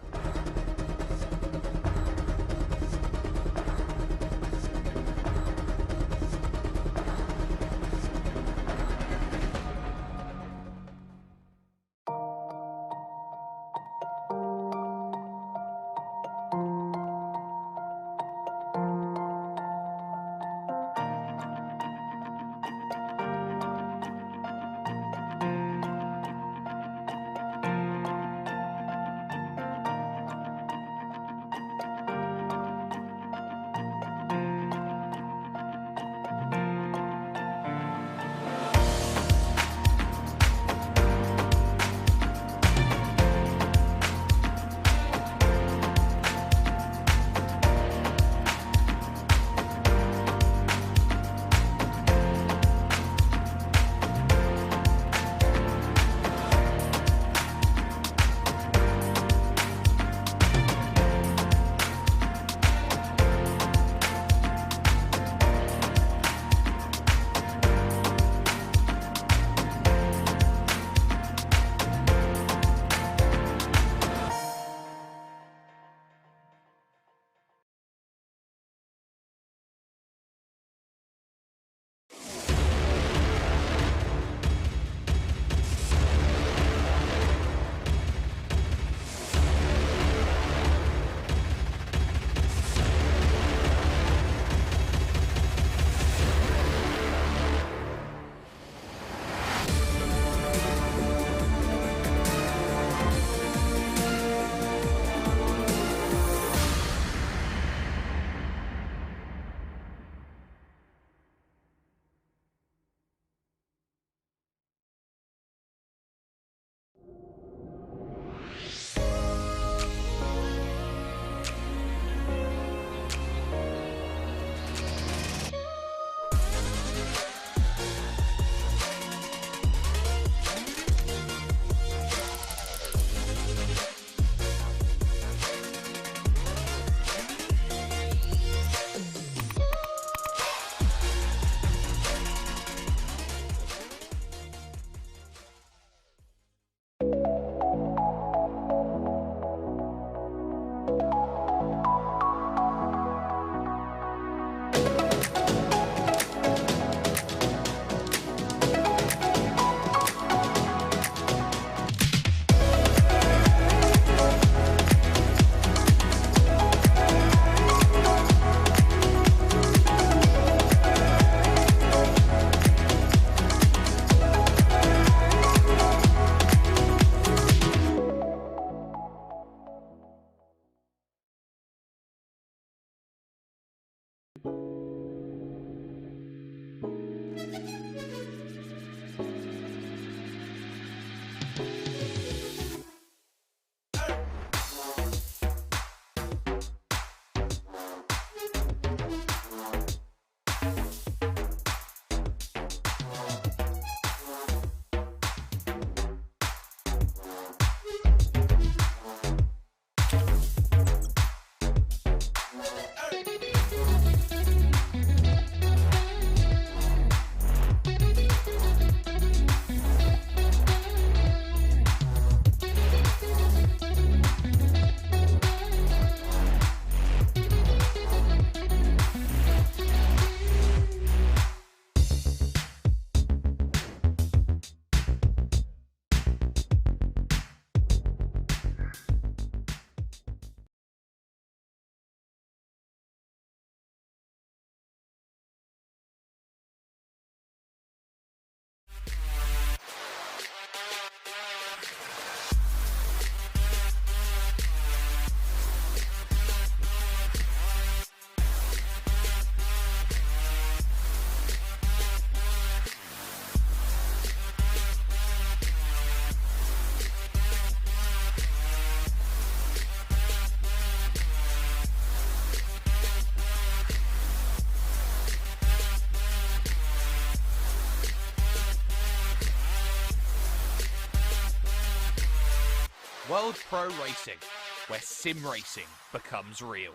World Pro Racing, where sim racing becomes real.